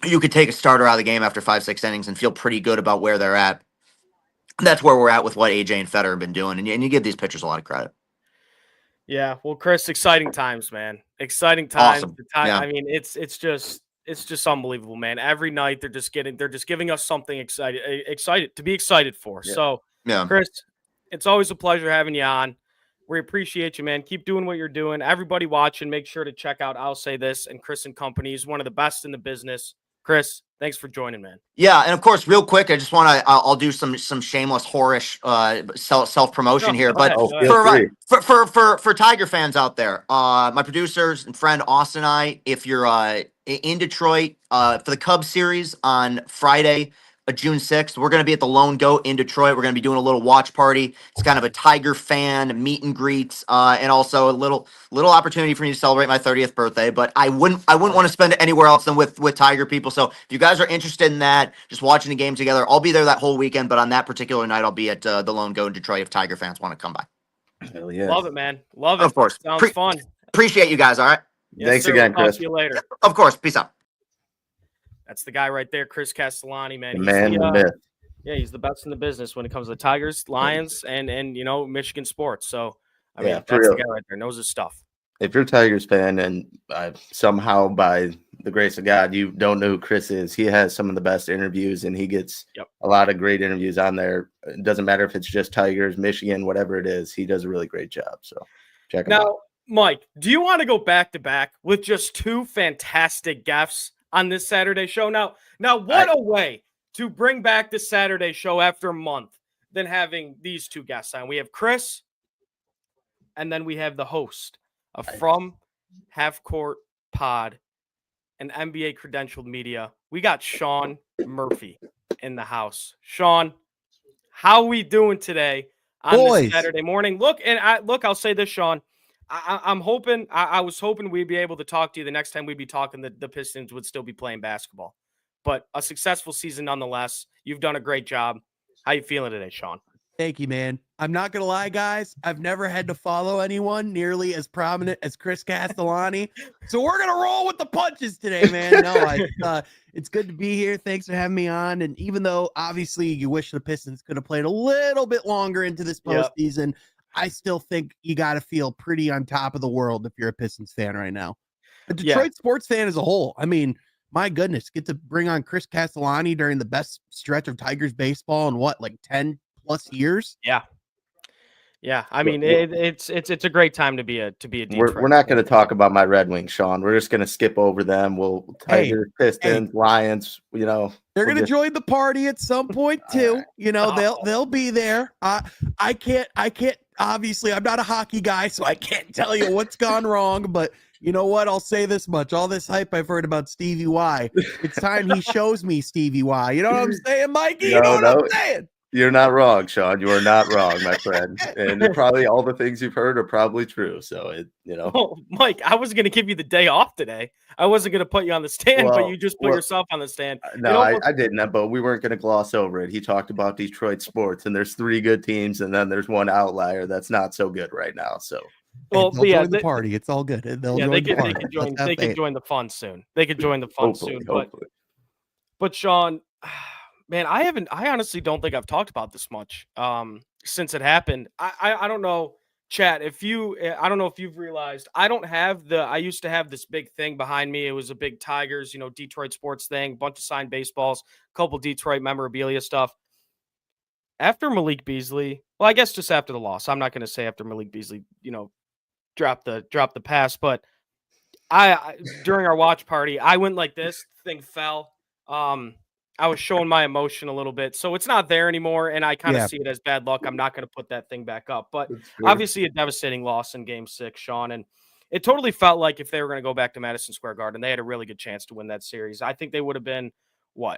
you could take a starter out of the game after 5-6 innings and feel pretty good about where they're at. That's where we're at with what AJ and Federer have been doing, and you give these pitchers a lot of credit. Yeah, well, Chris, exciting times, man. Exciting times. Awesome. I mean, it's just unbelievable, man. Every night they're just giving us something excited to be excited for. Yeah. So, Chris, it's always a pleasure having you on. We appreciate you, man. Keep doing what you're doing. Everybody watching, make sure to check out I'll Say This and Chris and Company. He's one of the best in the business. Chris, thanks for joining, man. Yeah, and of course, real quick, I just want to I'll do some shameless whorish self promotion here, but for Tiger fans out there, my producers and friend Austin and I, if you're in Detroit for the Cubs series on Friday, June 6th, we're going to be at the Lone Goat in Detroit. We're going to be doing a little watch party. It's kind of a Tiger fan meet and greets, and also a little opportunity for me to celebrate my 30th birthday. But I wouldn't want to spend it anywhere else than with Tiger people. So if you guys are interested in that, just watching the game together, I'll be there that whole weekend. But on that particular night, I'll be at the Lone Goat in Detroit if Tiger fans want to come by. Hell yeah. Love it, man. Love it. Of course. Sounds fun. Appreciate you guys. All right. Yes, Thanks sir. again, We'll Chris. talk to you later. Of course. Peace out. That's the guy right there, Chris Castellani, man. The myth. Yeah, he's the best in the business when it comes to Tigers, Lions, and Michigan sports. So, I mean, Yeah, that's for real. the guy right there. Knows his stuff. if you're a Tigers fan and somehow by the grace of God, you don't know who Chris is, he has some of the best interviews and he gets a lot of great interviews on there. It doesn't matter if it's just Tigers, Michigan, whatever it is. He does a really great job. So check him out. Now, Mike, do you want to go back to back with just two fantastic guests on this Saturday show? Now, what a way to bring back the Saturday show after a month than having these two guests on. We have Chris, and then we have the host of From Half Court Pod and NBA credentialed media. We got Sean Murphy in the house. Sean, how we doing today on this Saturday morning? Look, I'll say this, Sean. I was hoping we'd be able to talk to you the next time we'd be talking. The Pistons would still be playing basketball, but a successful season nonetheless. You've done a great job. How you feeling today, Sean? Thank you, man. I'm not going to lie, guys. I've never had to follow anyone nearly as prominent as Chris Castellani. So we're going to roll with the punches today, man. No, it's good to be here. Thanks for having me on. And even though obviously you wish the Pistons could have played a little bit longer into this postseason, I still think you got to feel pretty on top of the world if you're a Pistons fan right now. A Detroit sports fan as a whole. I mean, my goodness, get to bring on Chris Castellani during the best stretch of Tigers baseball in what, like 10 plus years? Yeah. I mean, it's a great time to be a Detroit. We're not going to talk about my Red Wings, Sean. We're just going to skip over them. We'll Tigers, Pistons, Lions. You know, they're going to join the party at some point too. Right. You know, they'll be there. I can't. Obviously, I'm not a hockey guy, so I can't tell you what's gone wrong. But you know what? I'll say this much: all this hype I've heard about Stevie Y, it's time he shows me Stevie Y. You know what I'm saying, Mikey? You know what I'm saying? You're not wrong, Sean. You are not wrong, my friend. And probably all the things you've heard are probably true. So Mike, I was going to give you the day off today. I wasn't going to put you on the stand, but you just put yourself on the stand. No, I didn't. But we weren't going to gloss over it. He talked about Detroit sports, and there's 3 good teams, and then there's one outlier that's not so good right now. So, they'll join the party. It's all good. They can join the fun soon. They can join the fun soon. But Sean. Man, I honestly don't think I've talked about this much since it happened. I don't know, chat, I don't know if you've realized, I used to have this big thing behind me. It was a big Tigers, Detroit sports thing, bunch of signed baseballs, a couple Detroit memorabilia stuff. After Malik Beasley, well, I guess just after the loss, I'm not going to say after Malik Beasley, dropped the pass, but I during our watch party, I went like this, thing fell. I was showing my emotion a little bit, so it's not there anymore, and I kind of see it as bad luck. I'm not going to put that thing back up, but obviously a devastating loss in Game 6, Sean, and it totally felt like if they were going to go back to Madison Square Garden, they had a really good chance to win that series. I think they would have been,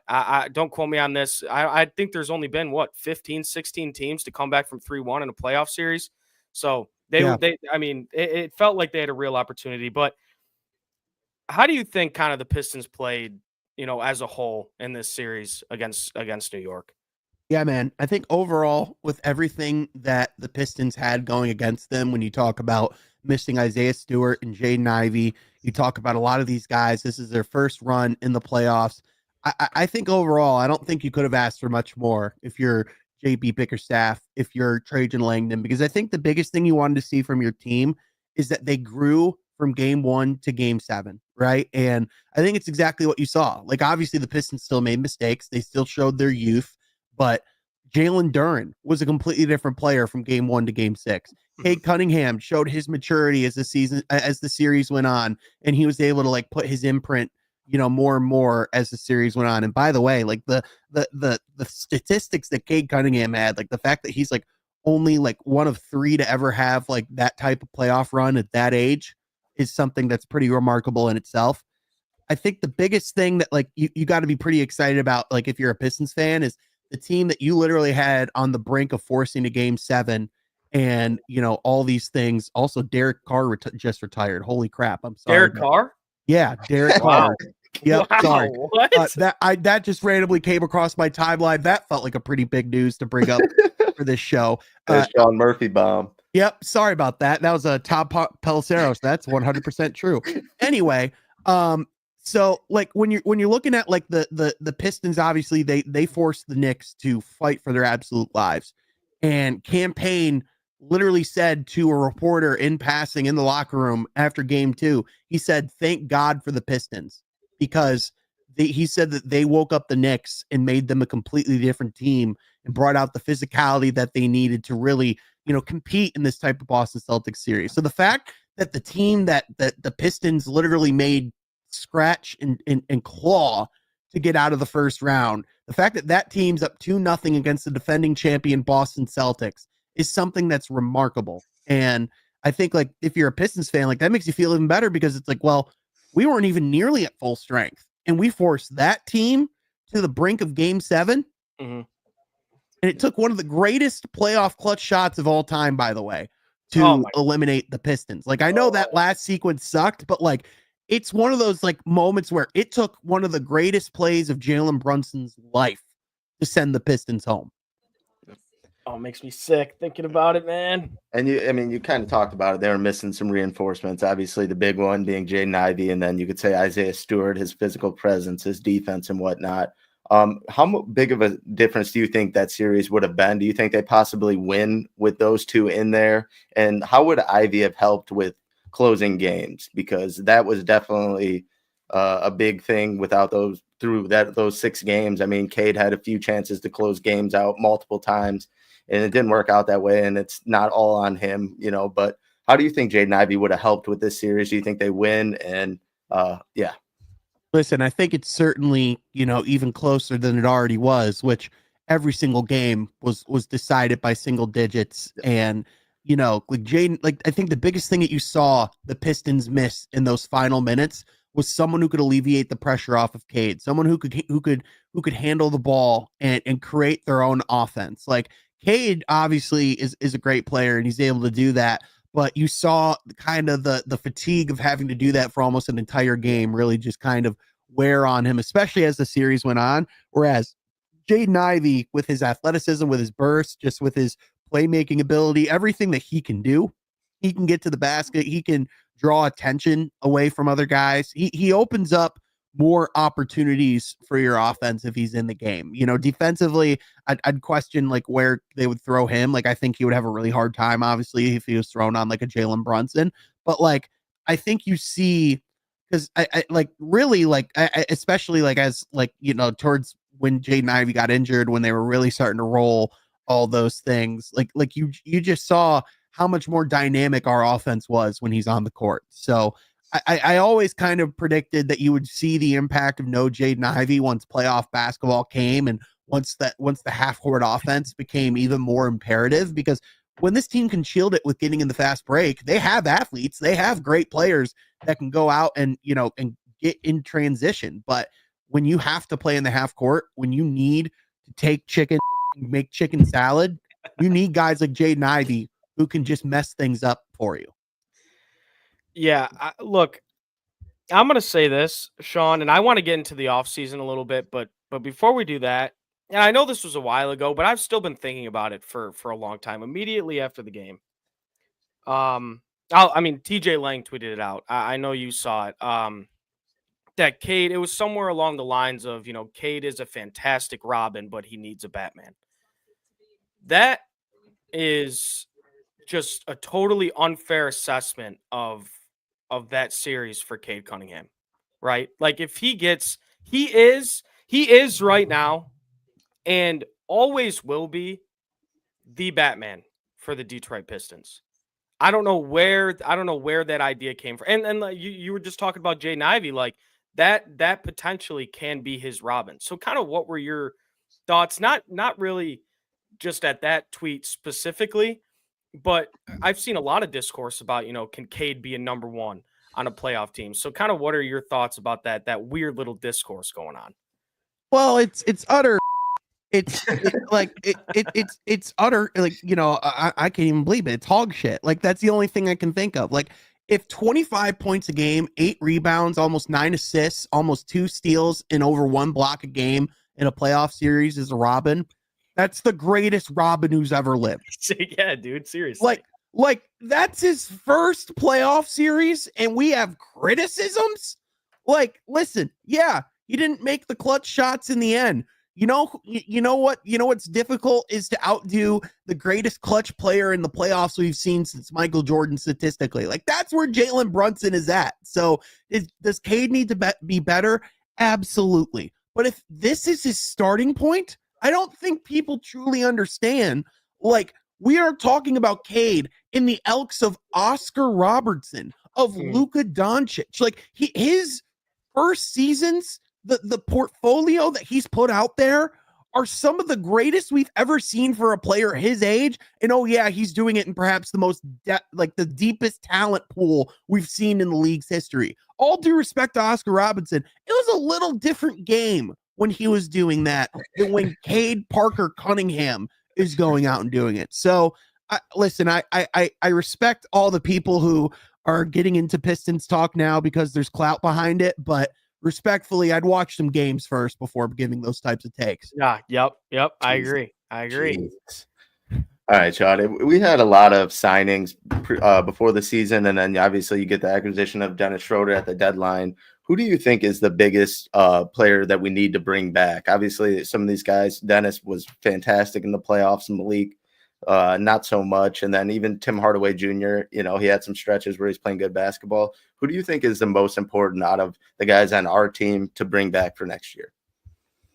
I don't quote me on this. I think there's only been, 15, 16 teams to come back from 3-1 in a playoff series, so it felt like they had a real opportunity, but how do you think kind of the Pistons played as a whole in this series against New York? Yeah, man. I think overall, with everything that the Pistons had going against them, when you talk about missing Isaiah Stewart and Jaden Ivey, you talk about a lot of these guys. This is their first run in the playoffs. I think overall, I don't think you could have asked for much more if you're JB Bickerstaff, if you're Trajan Langdon, because I think the biggest thing you wanted to see from your team is that they grew from Game 1 to Game 7, right? And I think it's exactly what you saw. Like, obviously, the Pistons still made mistakes. They still showed their youth, but Jalen Duren was a completely different player from Game 1 to Game 6. Cade Cunningham showed his maturity as the series went on, and he was able to put his imprint, more and more as the series went on. And by the way, the statistics that Cade Cunningham had, the fact that he's only one of 3 to ever have that type of playoff run at that age is something that's pretty remarkable in itself. I think the biggest thing that you got to be pretty excited about, if you're a Pistons fan, is the team that you literally had on the brink of forcing a Game 7 and, all these things. Also, Derek Carr just retired. Holy crap. I'm sorry. Derek Carr? Yeah, Derek Carr. Yep, wow, sorry. What? That just randomly came across my timeline. That felt like a pretty big news to bring up for this show. Sean Murphy bomb. Yep. Sorry about that. That was a Tom Pelissero. So that's 100% true. Anyway, so when you're looking at the Pistons, obviously they forced the Knicks to fight for their absolute lives and campaign literally said to a reporter in passing in the locker room after game 2, he said, "Thank God for the Pistons," because he said that they woke up the Knicks and made them a completely different team and brought out the physicality that they needed to really, compete in this type of Boston Celtics series. So the fact that the team that the Pistons literally made scratch and claw to get out of the first round, the fact that that team's up 2-0 against the defending champion Boston Celtics is something that's remarkable. And I think, like, if you're a Pistons fan, like, that makes you feel even better, because it's like, well, we weren't even nearly at full strength, and we forced that team to the brink of game 7. Mm-hmm. And it took one of the greatest playoff clutch shots of all time, by the way, to eliminate the Pistons. Like, I know that last sequence sucked, but, like, it's one of those, like, moments where it took one of the greatest plays of Jalen Brunson's life to send the Pistons home. Oh, it makes me sick thinking about it, man. And you kind of talked about it. They were missing some reinforcements. Obviously, the big one being Jaden Ivey, and then you could say Isaiah Stewart, his physical presence, his defense, and whatnot. How big of a difference do you think that series would have been? Do you think they possibly win with those two in there? And how would Ivey have helped with closing games? Because that was definitely a big thing without those 6 games. I mean, Cade had a few chances to close games out multiple times, and it didn't work out that way. And it's not all on him, but how do you think Jaden Ivey would have helped with this series? Do you think they win? And yeah. Listen, I think it's certainly, even closer than it already was, which every single game was decided by single digits. And, like Jaden, like, I think the biggest thing that you saw the Pistons miss in those final minutes was someone who could alleviate the pressure off of Cade, someone who could handle the ball and create their own offense. Like, Cade obviously is a great player, and he's able to do that. But you saw kind of the fatigue of having to do that for almost an entire game really just kind of wear on him, especially as the series went on. Whereas Jaden Ivey, with his athleticism, with his burst, just with his playmaking ability, everything that he can do, he can get to the basket, he can draw attention away from other guys. He opens up more opportunities for your offense if he's in the game. Defensively, I'd question, like, where they would throw him. Like, I think he would have a really hard time, obviously, if he was thrown on like a Jalen Brunson. But, like, I think you see, because I like, really, like, I especially, like, as, like, towards when Jaden Ivey got injured, when they were really starting to roll all those things, like you just saw how much more dynamic our offense was when he's on the court. So I always kind of predicted that you would see the impact of no Jaden Ivey once playoff basketball came, and once the half-court offense became even more imperative, because when this team can shield it with getting in the fast break, they have athletes, they have great players that can go out and get in transition. But when you have to play in the half court, when you need to take chicken, make chicken salad, you need guys like Jaden Ivey who can just mess things up for you. Yeah, look, I'm going to say this, Sean, and I want to get into the offseason a little bit, but before we do that, and I know this was a while ago, but I've still been thinking about it for a long time. Immediately after the game, TJ Lang tweeted it out. I know you saw it. That Cade, it was somewhere along the lines of, Cade is a fantastic Robin, but he needs a Batman. That is just a totally unfair assessment of that series for Cade Cunningham, right? Like, if he is right now and always will be the Batman for the Detroit Pistons. I don't know where that idea came from. And you were just talking about Jaden Ivey, like that potentially can be his Robin. So kind of what were your thoughts? Not really just at that tweet specifically, but I've seen a lot of discourse about, can Cade be a number one on a playoff team? So kind of what are your thoughts about that weird little discourse going on? Well, it's utter. It's utter, like, I can't even believe it. It's hog shit. Like, that's the only thing I can think of. Like, if 25 points a game, 8 rebounds, almost 9 assists, almost 2 steals, and over 1 block a game in a playoff series is a Robin, that's the greatest Robin who's ever lived. Yeah, dude, seriously. Like that's his first playoff series, and we have criticisms? Like, listen, yeah, he didn't make the clutch shots in the end. You know what's difficult is to outdo the greatest clutch player in the playoffs we've seen since Michael Jordan statistically. Like, that's where Jalen Brunson is at. So does Cade need to be better? Absolutely. But if this is his starting point, I don't think people truly understand. Like, we are talking about Cade in the elks of Oscar Robertson, of Luka Doncic. Like, his first seasons, the portfolio that he's put out there are some of the greatest we've ever seen for a player his age. And oh yeah, he's doing it in perhaps the most the deepest talent pool we've seen in the league's history. All due respect to Oscar Robertson, it was a little different game when he was doing that than when Cade Parker Cunningham is going out and doing it. So listen, I respect all the people who are getting into Pistons talk now because there's clout behind it, but respectfully, I'd watch some games first before giving those types of takes. Yeah, yep. I agree. Jeez. All right, Sean. We had a lot of signings before the season, and then obviously you get the acquisition of Dennis Schroeder at the deadline. Who do you think is the biggest player that we need to bring back? Obviously, some of these guys, Dennis was fantastic in the playoffs, and Malik not so much. And then even Tim Hardaway Jr., he had some stretches where he's playing good basketball. Who do you think is the most important out of the guys on our team to bring back for next year?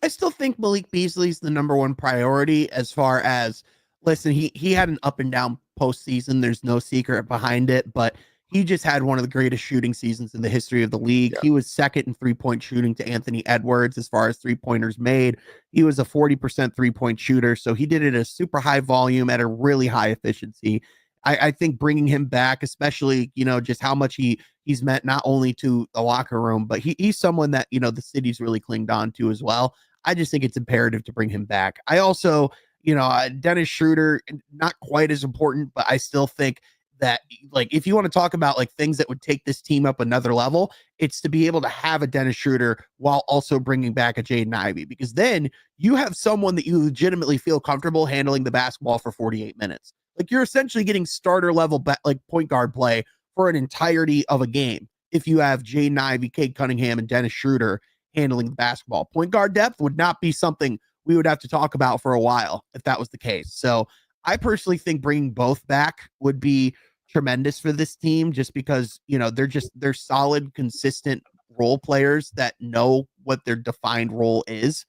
I still think Malik Beasley's the number one priority as far as, listen, he had an up and down postseason. There's no secret behind it, but he just had one of the greatest shooting seasons in the history of the league. Yeah. He was second in three-point shooting to Anthony Edwards as far as three-pointers made. He was a 40% three-point shooter, so he did it at a super high volume at a really high efficiency. I think bringing him back, especially, just how much he's meant not only to the locker room, but he's someone that, the city's really clinged on to as well. I just think it's imperative to bring him back. I also, Dennis Schroeder, not quite as important, but I still think that, like, if you want to talk about like things that would take this team up another level, it's to be able to have a Dennis Schroeder while also bringing back a Jaden Ivey, because then you have someone that you legitimately feel comfortable handling the basketball for 48 minutes. Like, you're essentially getting starter level point guard play for an entirety of a game if you have Jaden Ivey, Cade Cunningham, and Dennis Schroeder handling the basketball. Point guard depth would not be something we would have to talk about for a while if that was the case. So I personally think bringing both back would be tremendous for this team, just because, they're solid, consistent role players that know what their defined role is.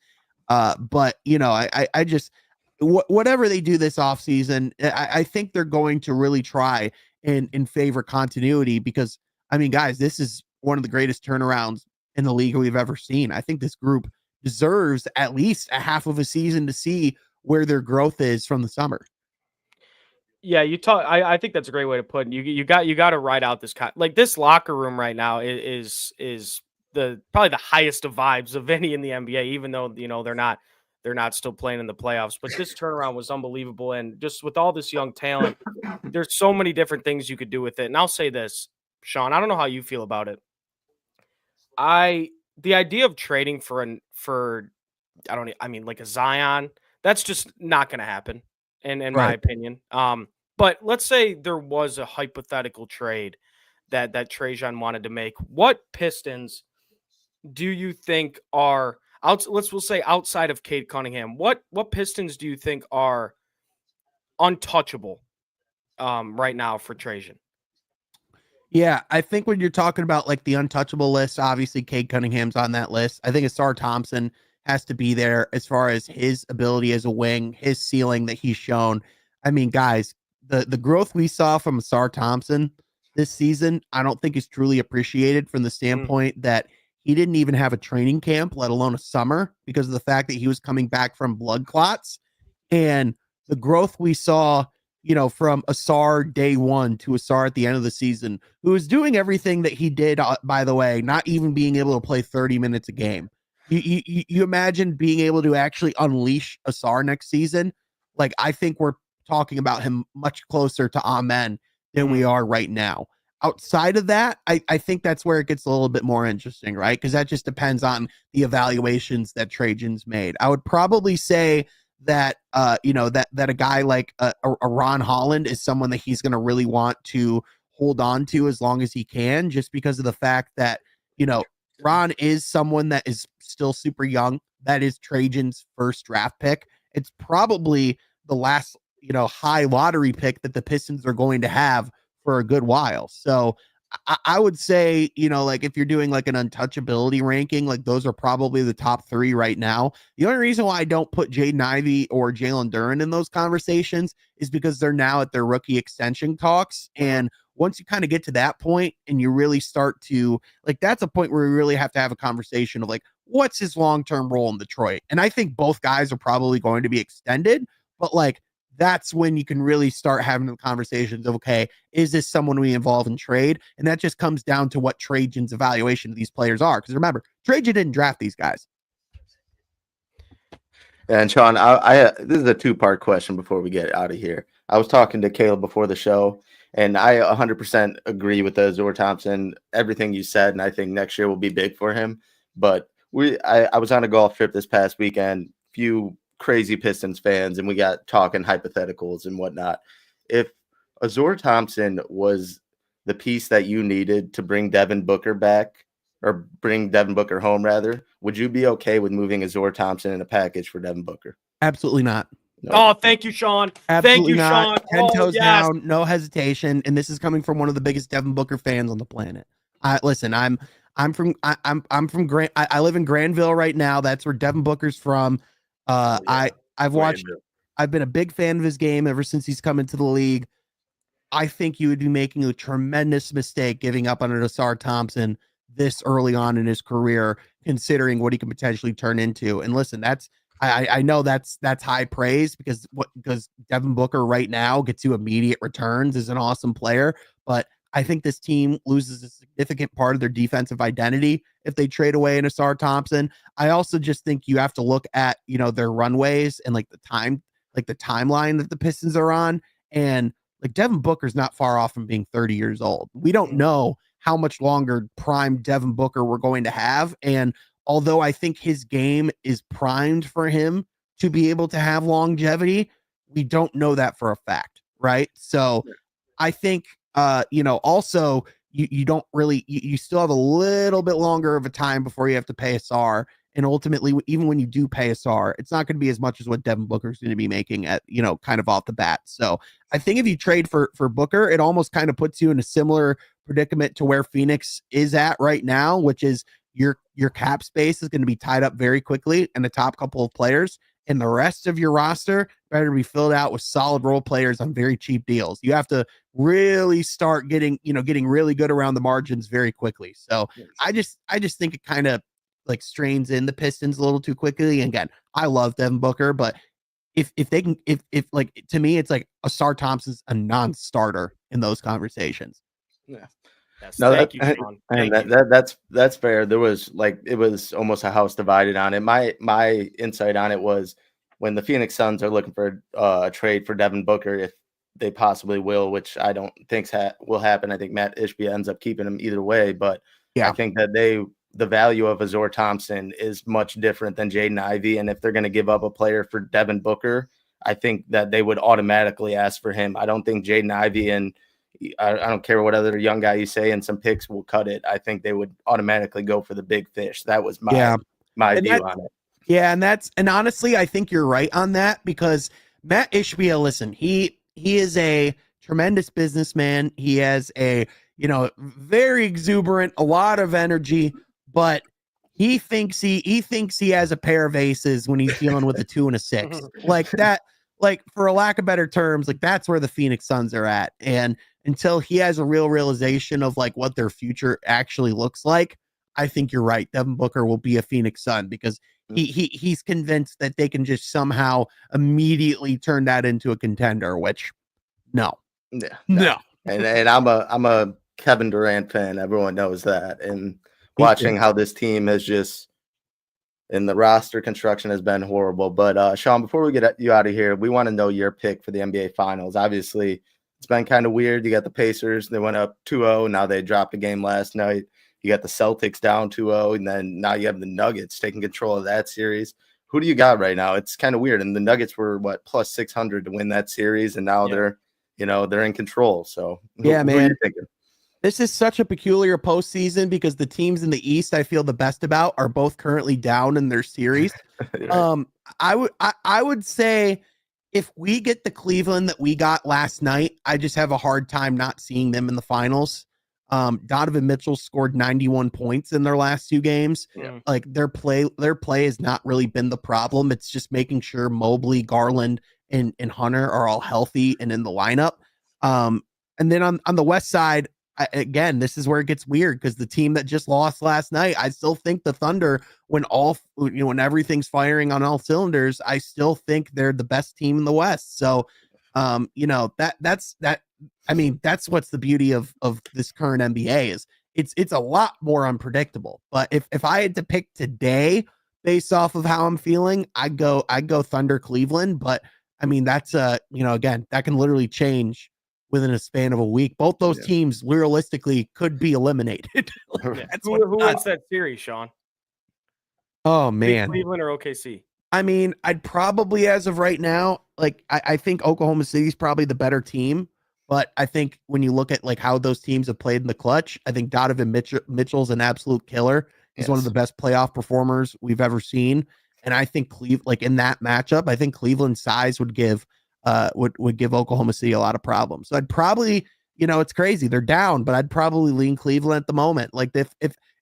But I just, whatever they do this offseason, I think they're going to really try and favor continuity, because, I mean, guys, this is one of the greatest turnarounds in the league we've ever seen. I think this group deserves at least a half of a season to see where their growth is from the summer. Yeah, I think that's a great way to put it. You got to ride out this this locker room right now is probably the highest of vibes of any in the NBA, even though they're not still playing in the playoffs. But this turnaround was unbelievable, and just with all this young talent, there's so many different things you could do with it. And I'll say this, Sean, I don't know how you feel about it. The idea of trading for like a Zion, that's just not going to happen in my opinion. But let's say there was a hypothetical trade that Trajan wanted to make. What Pistons do you think are we'll say outside of Cade Cunningham? What Pistons do you think are untouchable right now for Trajan? Yeah, I think when you're talking about like the untouchable list, obviously Cade Cunningham's on that list. I think Asar Thompson has to be there as far as his ability as a wing, his ceiling that he's shown. I mean, guys, the growth we saw from Asar Thompson this season, I don't think is truly appreciated from the standpoint that he didn't even have a training camp, let alone a summer, because of the fact that he was coming back from blood clots. And the growth we saw, from Asar day one to Asar at the end of the season, who was doing everything that he did, by the way, not even being able to play 30 minutes a game. You imagine being able to actually unleash Asar next season. Like, I think we're talking about him much closer to Amen than we are right now. Outside of that, I think that's where it gets a little bit more interesting, right? Because that just depends on the evaluations that Trajan's made. I would probably say that that a guy like a Ron Holland is someone that he's going to really want to hold on to as long as he can, just because of the fact that Ron is someone that is still super young. that is Trajan's first draft pick. It's probably the last, high lottery pick that the Pistons are going to have for a good while. So I would say, like if you're doing like an untouchability ranking, like those are probably the top 3 right now. The only reason why I don't put Jaden Ivey or Jalen Duren in those conversations is because they're now at their rookie extension talks. And once you kind of get to that point and you really start to like, that's a point where we really have to have a conversation of like, what's his long-term role in Detroit? And I think both guys are probably going to be extended, but like, that's when you can really start having the conversations of, okay, is this someone we involve in trade? And that just comes down to what Trajan's evaluation of these players are. Because remember, Trajan didn't draft these guys. And Sean, I this is a 2-part question before we get out of here. I was talking to Caleb before the show, and I 100% agree with Azor Thompson, everything you said, and I think next year will be big for him. But I was on a golf trip this past weekend, few crazy Pistons fans, and we got talking hypotheticals and whatnot. If Azor Thompson was the piece that you needed to bring Devin Booker back, or bring Devin Booker home rather, would you be okay with moving Azor Thompson in a package for Devin Booker? Absolutely not. No. Oh, thank you, Sean. Absolutely Thank you, not. Sean. 10 toes yes. down, no hesitation. And this is coming from one of the biggest Devin Booker fans on the planet. Listen, I'm from I live in Granville right now. That's where Devin Booker's from. I've been a big fan of his game ever since he's come into the league. I think you would be making a tremendous mistake giving up on an Azor Thompson this early on in his career, considering what he can potentially turn into. And listen, I know that's high praise because Devin Booker right now gets you immediate returns, is an awesome player, but I think this team loses a significant part of their defensive identity if they trade away an Azor Thompson. I also just think you have to look at, their runways and like the timeline that the Pistons are on. And like Devin Booker's not far off from being 30 years old. We don't know how much longer prime Devin Booker we're going to have. And although I think his game is primed for him to be able to have longevity, we don't know that for a fact. Right. So I think, also you don't really, you still have a little bit longer of a time before you have to pay Azor. And ultimately, even when you do pay Azor, it's not going to be as much as what Devin Booker's going to be making at, kind of off the bat. So I think if you trade for Booker, it almost kind of puts you in a similar predicament to where Phoenix is at right now, which is your cap space is going to be tied up very quickly in the top couple of players. And the rest of your roster better be filled out with solid role players on very cheap deals. You have to really start getting really good around the margins very quickly. So yes. I just think it kind of like strains in the Pistons a little too quickly. And again, I love Devin Booker, but if they can, if like, to me, it's like Azor Thompson's a non-starter in those conversations. Yeah. Yes, no, thank you, Sean. That's fair. There was it was almost a house divided on it. My insight on it was when the Phoenix Suns are looking for a trade for Devin Booker, if they possibly will, which I don't think will happen. I think Matt Ishbia ends up keeping him either way, but yeah, I think that the value of Azor Thompson is much different than Jaden Ivey, and if they're going to give up a player for Devin Booker, I think that they would automatically ask for him. I don't think Jaden Ivey and I don't care what other young guy you say and some picks will cut it. I think they would automatically go for the big fish. That was my view on it. Yeah. And honestly, I think you're right on that because Matt Ishbia, listen, he is a tremendous businessman. He has a, very exuberant, a lot of energy, but he thinks he has a pair of aces when he's dealing with a 2 and a 6 like that. Like, for a lack of better terms, like that's where the Phoenix Suns are at. And until he has a real realization of like what their future actually looks like, I think you're right. Devin Booker will be a Phoenix Sun because he's convinced that they can just somehow immediately turn that into a contender, which no. And I'm a Kevin Durant fan. Everyone knows that. And watching how this team has just, and the roster construction has been horrible. But Sean, before we get you out of here, we want to know your pick for the NBA Finals. Obviously, it's been kind of weird. You got the Pacers. They went up 2-0. Now they dropped a game last night. You got the Celtics down 2-0. And then now you have the Nuggets taking control of that series. Who do you got right now? It's kind of weird. And the Nuggets were, plus 600 to win that series. And now they're in control. So who are you thinking? This is such a peculiar postseason because the teams in the East I feel the best about are both currently down in their series. Right. I would say if we get the Cleveland that we got last night, I just have a hard time not seeing them in the finals. Donovan Mitchell scored 91 points in their last 2 games. Yeah. Like their play has not really been the problem. It's just making sure Mobley, Garland, and Hunter are all healthy and in the lineup. And then on the West side, again, this is where it gets weird because the team that just lost last night, I still think the Thunder, when everything's firing on all cylinders, I still think they're the best team in the West. So, that's what's the beauty of this current NBA is it's a lot more unpredictable. But if I had to pick today based off of how I'm feeling, I'd go Thunder Cleveland. But I mean, that's again, that can literally change within a span of a week. Both those teams realistically could be eliminated. Who wins that series, Sean? Oh man, Cleveland or OKC? I mean, I'd probably, as of right now, like I think Oklahoma City's probably the better team. But I think when you look at like how those teams have played in the clutch, I think Donovan Mitchell's an absolute killer. He's one of the best playoff performers we've ever seen. And I think in that matchup, I think Cleveland's size would give Oklahoma City a lot of problems. So I'd probably, it's crazy. They're down, but I'd probably lean Cleveland at the moment. Like if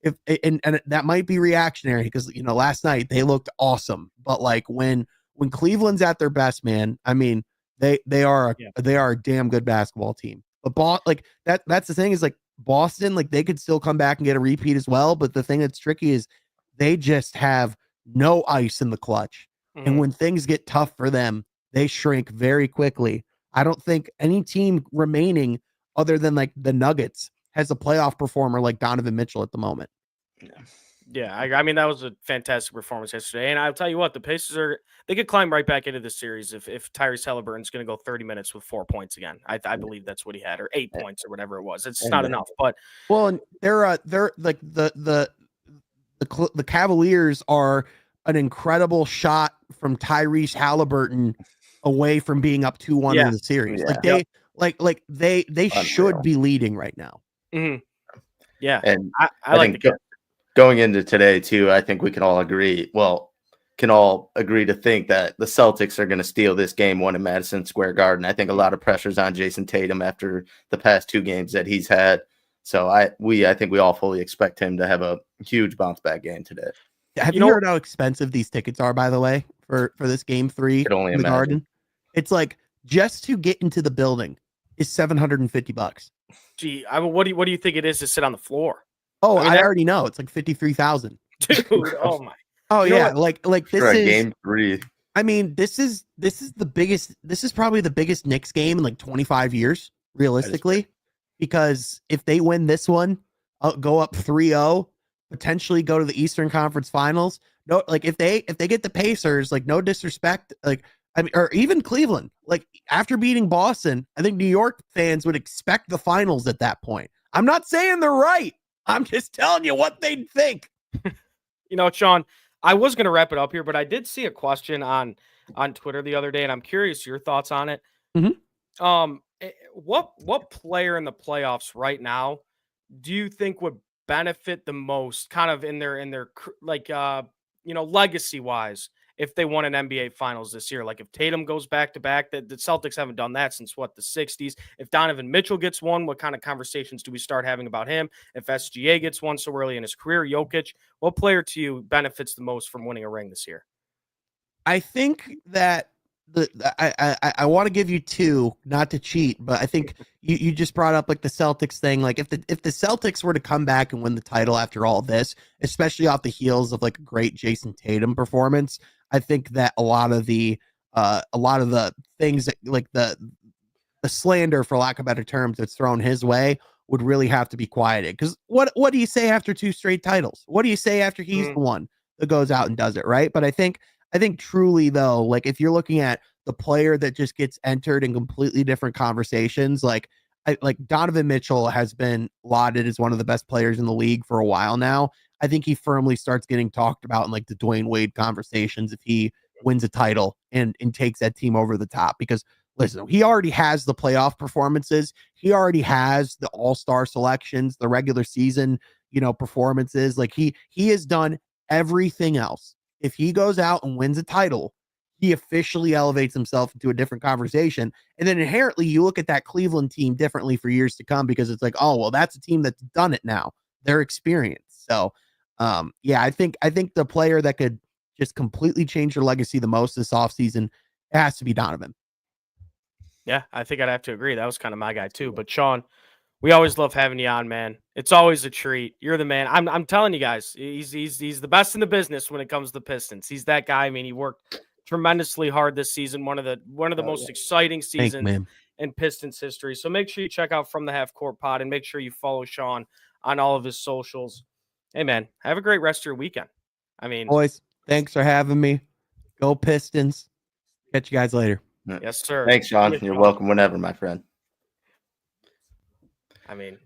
that might be reactionary because, last night they looked awesome. But like when Cleveland's at their best, man, I mean, they are a damn good basketball team. But that's the thing is like Boston, like they could still come back and get a repeat as well. But the thing that's tricky is they just have no ice in the clutch. Mm-hmm. And when things get tough for them, they shrink very quickly. I don't think any team remaining other than like the Nuggets has a playoff performer like Donovan Mitchell at the moment. Yeah, I mean, that was a fantastic performance yesterday. And I'll tell you what, the Pacers they could climb right back into the series if Tyrese Halliburton's going to go 30 minutes with 4 points again. I believe that's what he had, or 8 points or whatever it was. It's not enough. But and they're like the Cavaliers are an incredible shot from Tyrese Halliburton away from being up 2-1 in the series. Like they should be leading right now. Mm-hmm. Yeah, and I like the going into today too, I think we can all agree to think that the Celtics are going to steal this game 1 in Madison Square Garden. I think a lot of pressure's on Jason Tatum after the past 2 games that he's had. So I think we all fully expect him to have a huge bounce back game today. Have you heard how expensive these tickets are, by the way, for this game 3 in the Garden? It's like just to get into the building is $750. Gee, what do you think it is to sit on the floor? Oh, I already know. It's like 53,000. Dude, oh my. Oh yeah, like this is game 3. I mean, this is the biggest. This is probably the biggest Knicks game in like 25 years, realistically, because if they win this one, go up 3-0, potentially go to the Eastern Conference Finals. No, like if they get the Pacers, like no disrespect, like I mean, or even Cleveland, like after beating Boston, I think New York fans would expect the finals at that point. I'm not saying they're right. I'm just telling you what they'd think. Sean, I was going to wrap it up here, but I did see a question on Twitter the other day, and I'm curious your thoughts on it. Mm-hmm. What player in the playoffs right now do you think would benefit the most, kind of in their like legacy wise, if they won an NBA Finals this year? Like if Tatum goes back to back, the Celtics haven't done that since the 60s. If Donovan Mitchell gets one, what kind of conversations do we start having about him? If SGA gets one so early in his career, Jokic, what player to you benefits the most from winning a ring this year? I think that I want to give you 2, not to cheat, but I think you just brought up like the Celtics thing. Like if the Celtics were to come back and win the title after all this, especially off the heels of like a great Jason Tatum performance, I think that a lot of the things that like the slander, for lack of better terms, that's thrown his way would really have to be quieted. Because what do you say after 2 straight titles? What do you say after he's the one that goes out and does it, right? But I think truly though, like if you're looking at the player that just gets entered in completely different conversations, like Donovan Mitchell has been lauded as one of the best players in the league for a while now. I think he firmly starts getting talked about in like the Dwayne Wade conversations if he wins a title and takes that team over the top, because listen, he already has the playoff performances. He already has the all-star selections, the regular season, performances. Like he has done everything else. If he goes out and wins a title, he officially elevates himself into a different conversation. And then inherently you look at that Cleveland team differently for years to come, because it's like, oh, well, that's a team that's done it now. They're experienced. So I think the player that could just completely change their legacy the most this offseason, it has to be Donovan. Yeah, I think I'd have to agree. That was kind of my guy too. But Sean, we always love having you on, man. It's always a treat. You're the man. I'm telling you guys, he's the best in the business when it comes to the Pistons. He's that guy. I mean, he worked tremendously hard this season. One of the most exciting seasons in Pistons history. So make sure you check out From the Half Court Pod, and make sure you follow Sean on all of his socials. Hey man, have a great rest of your weekend. I mean, boys, thanks for having me. Go Pistons. Catch you guys later. Yes, sir. Thanks, Sean. You're welcome whenever, my friend. I mean,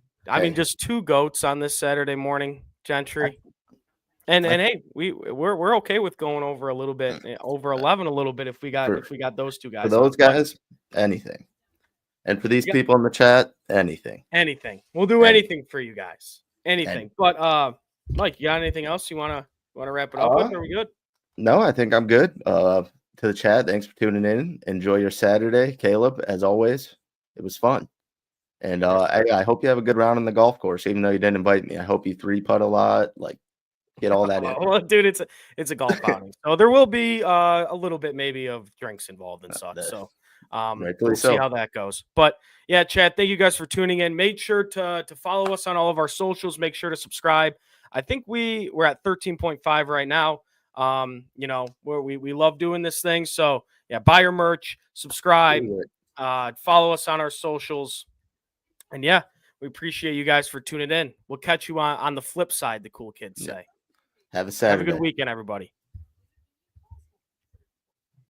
just two goats on this Saturday morning, Gentry. And hey, we're okay with going over a little bit, over 11 a little bit if we got those two guys. For those guys, anything. And for these people in the chat, anything. Anything. We'll do anything for you guys. Anything. But Mike, you got anything else you wanna wrap it up with? Are we good? No, I think I'm good. To the chat, thanks for tuning in. Enjoy your Saturday, Caleb. As always, it was fun. And I hope you have a good round on the golf course, even though you didn't invite me. I hope you 3-putt a lot, like get all that in. Well, dude, it's a golf outing, so there will be a little bit maybe of drinks involved and such. So we'll see how that goes. But yeah, chat, thank you guys for tuning in. Make sure to follow us on all of our socials. Make sure to subscribe. I think we're at 13.5 right now. We love doing this thing. So yeah, buy your merch, subscribe, follow us on our socials. And yeah, we appreciate you guys for tuning in. We'll catch you on the flip side, the cool kids say. Have a Saturday. Have a good weekend, everybody.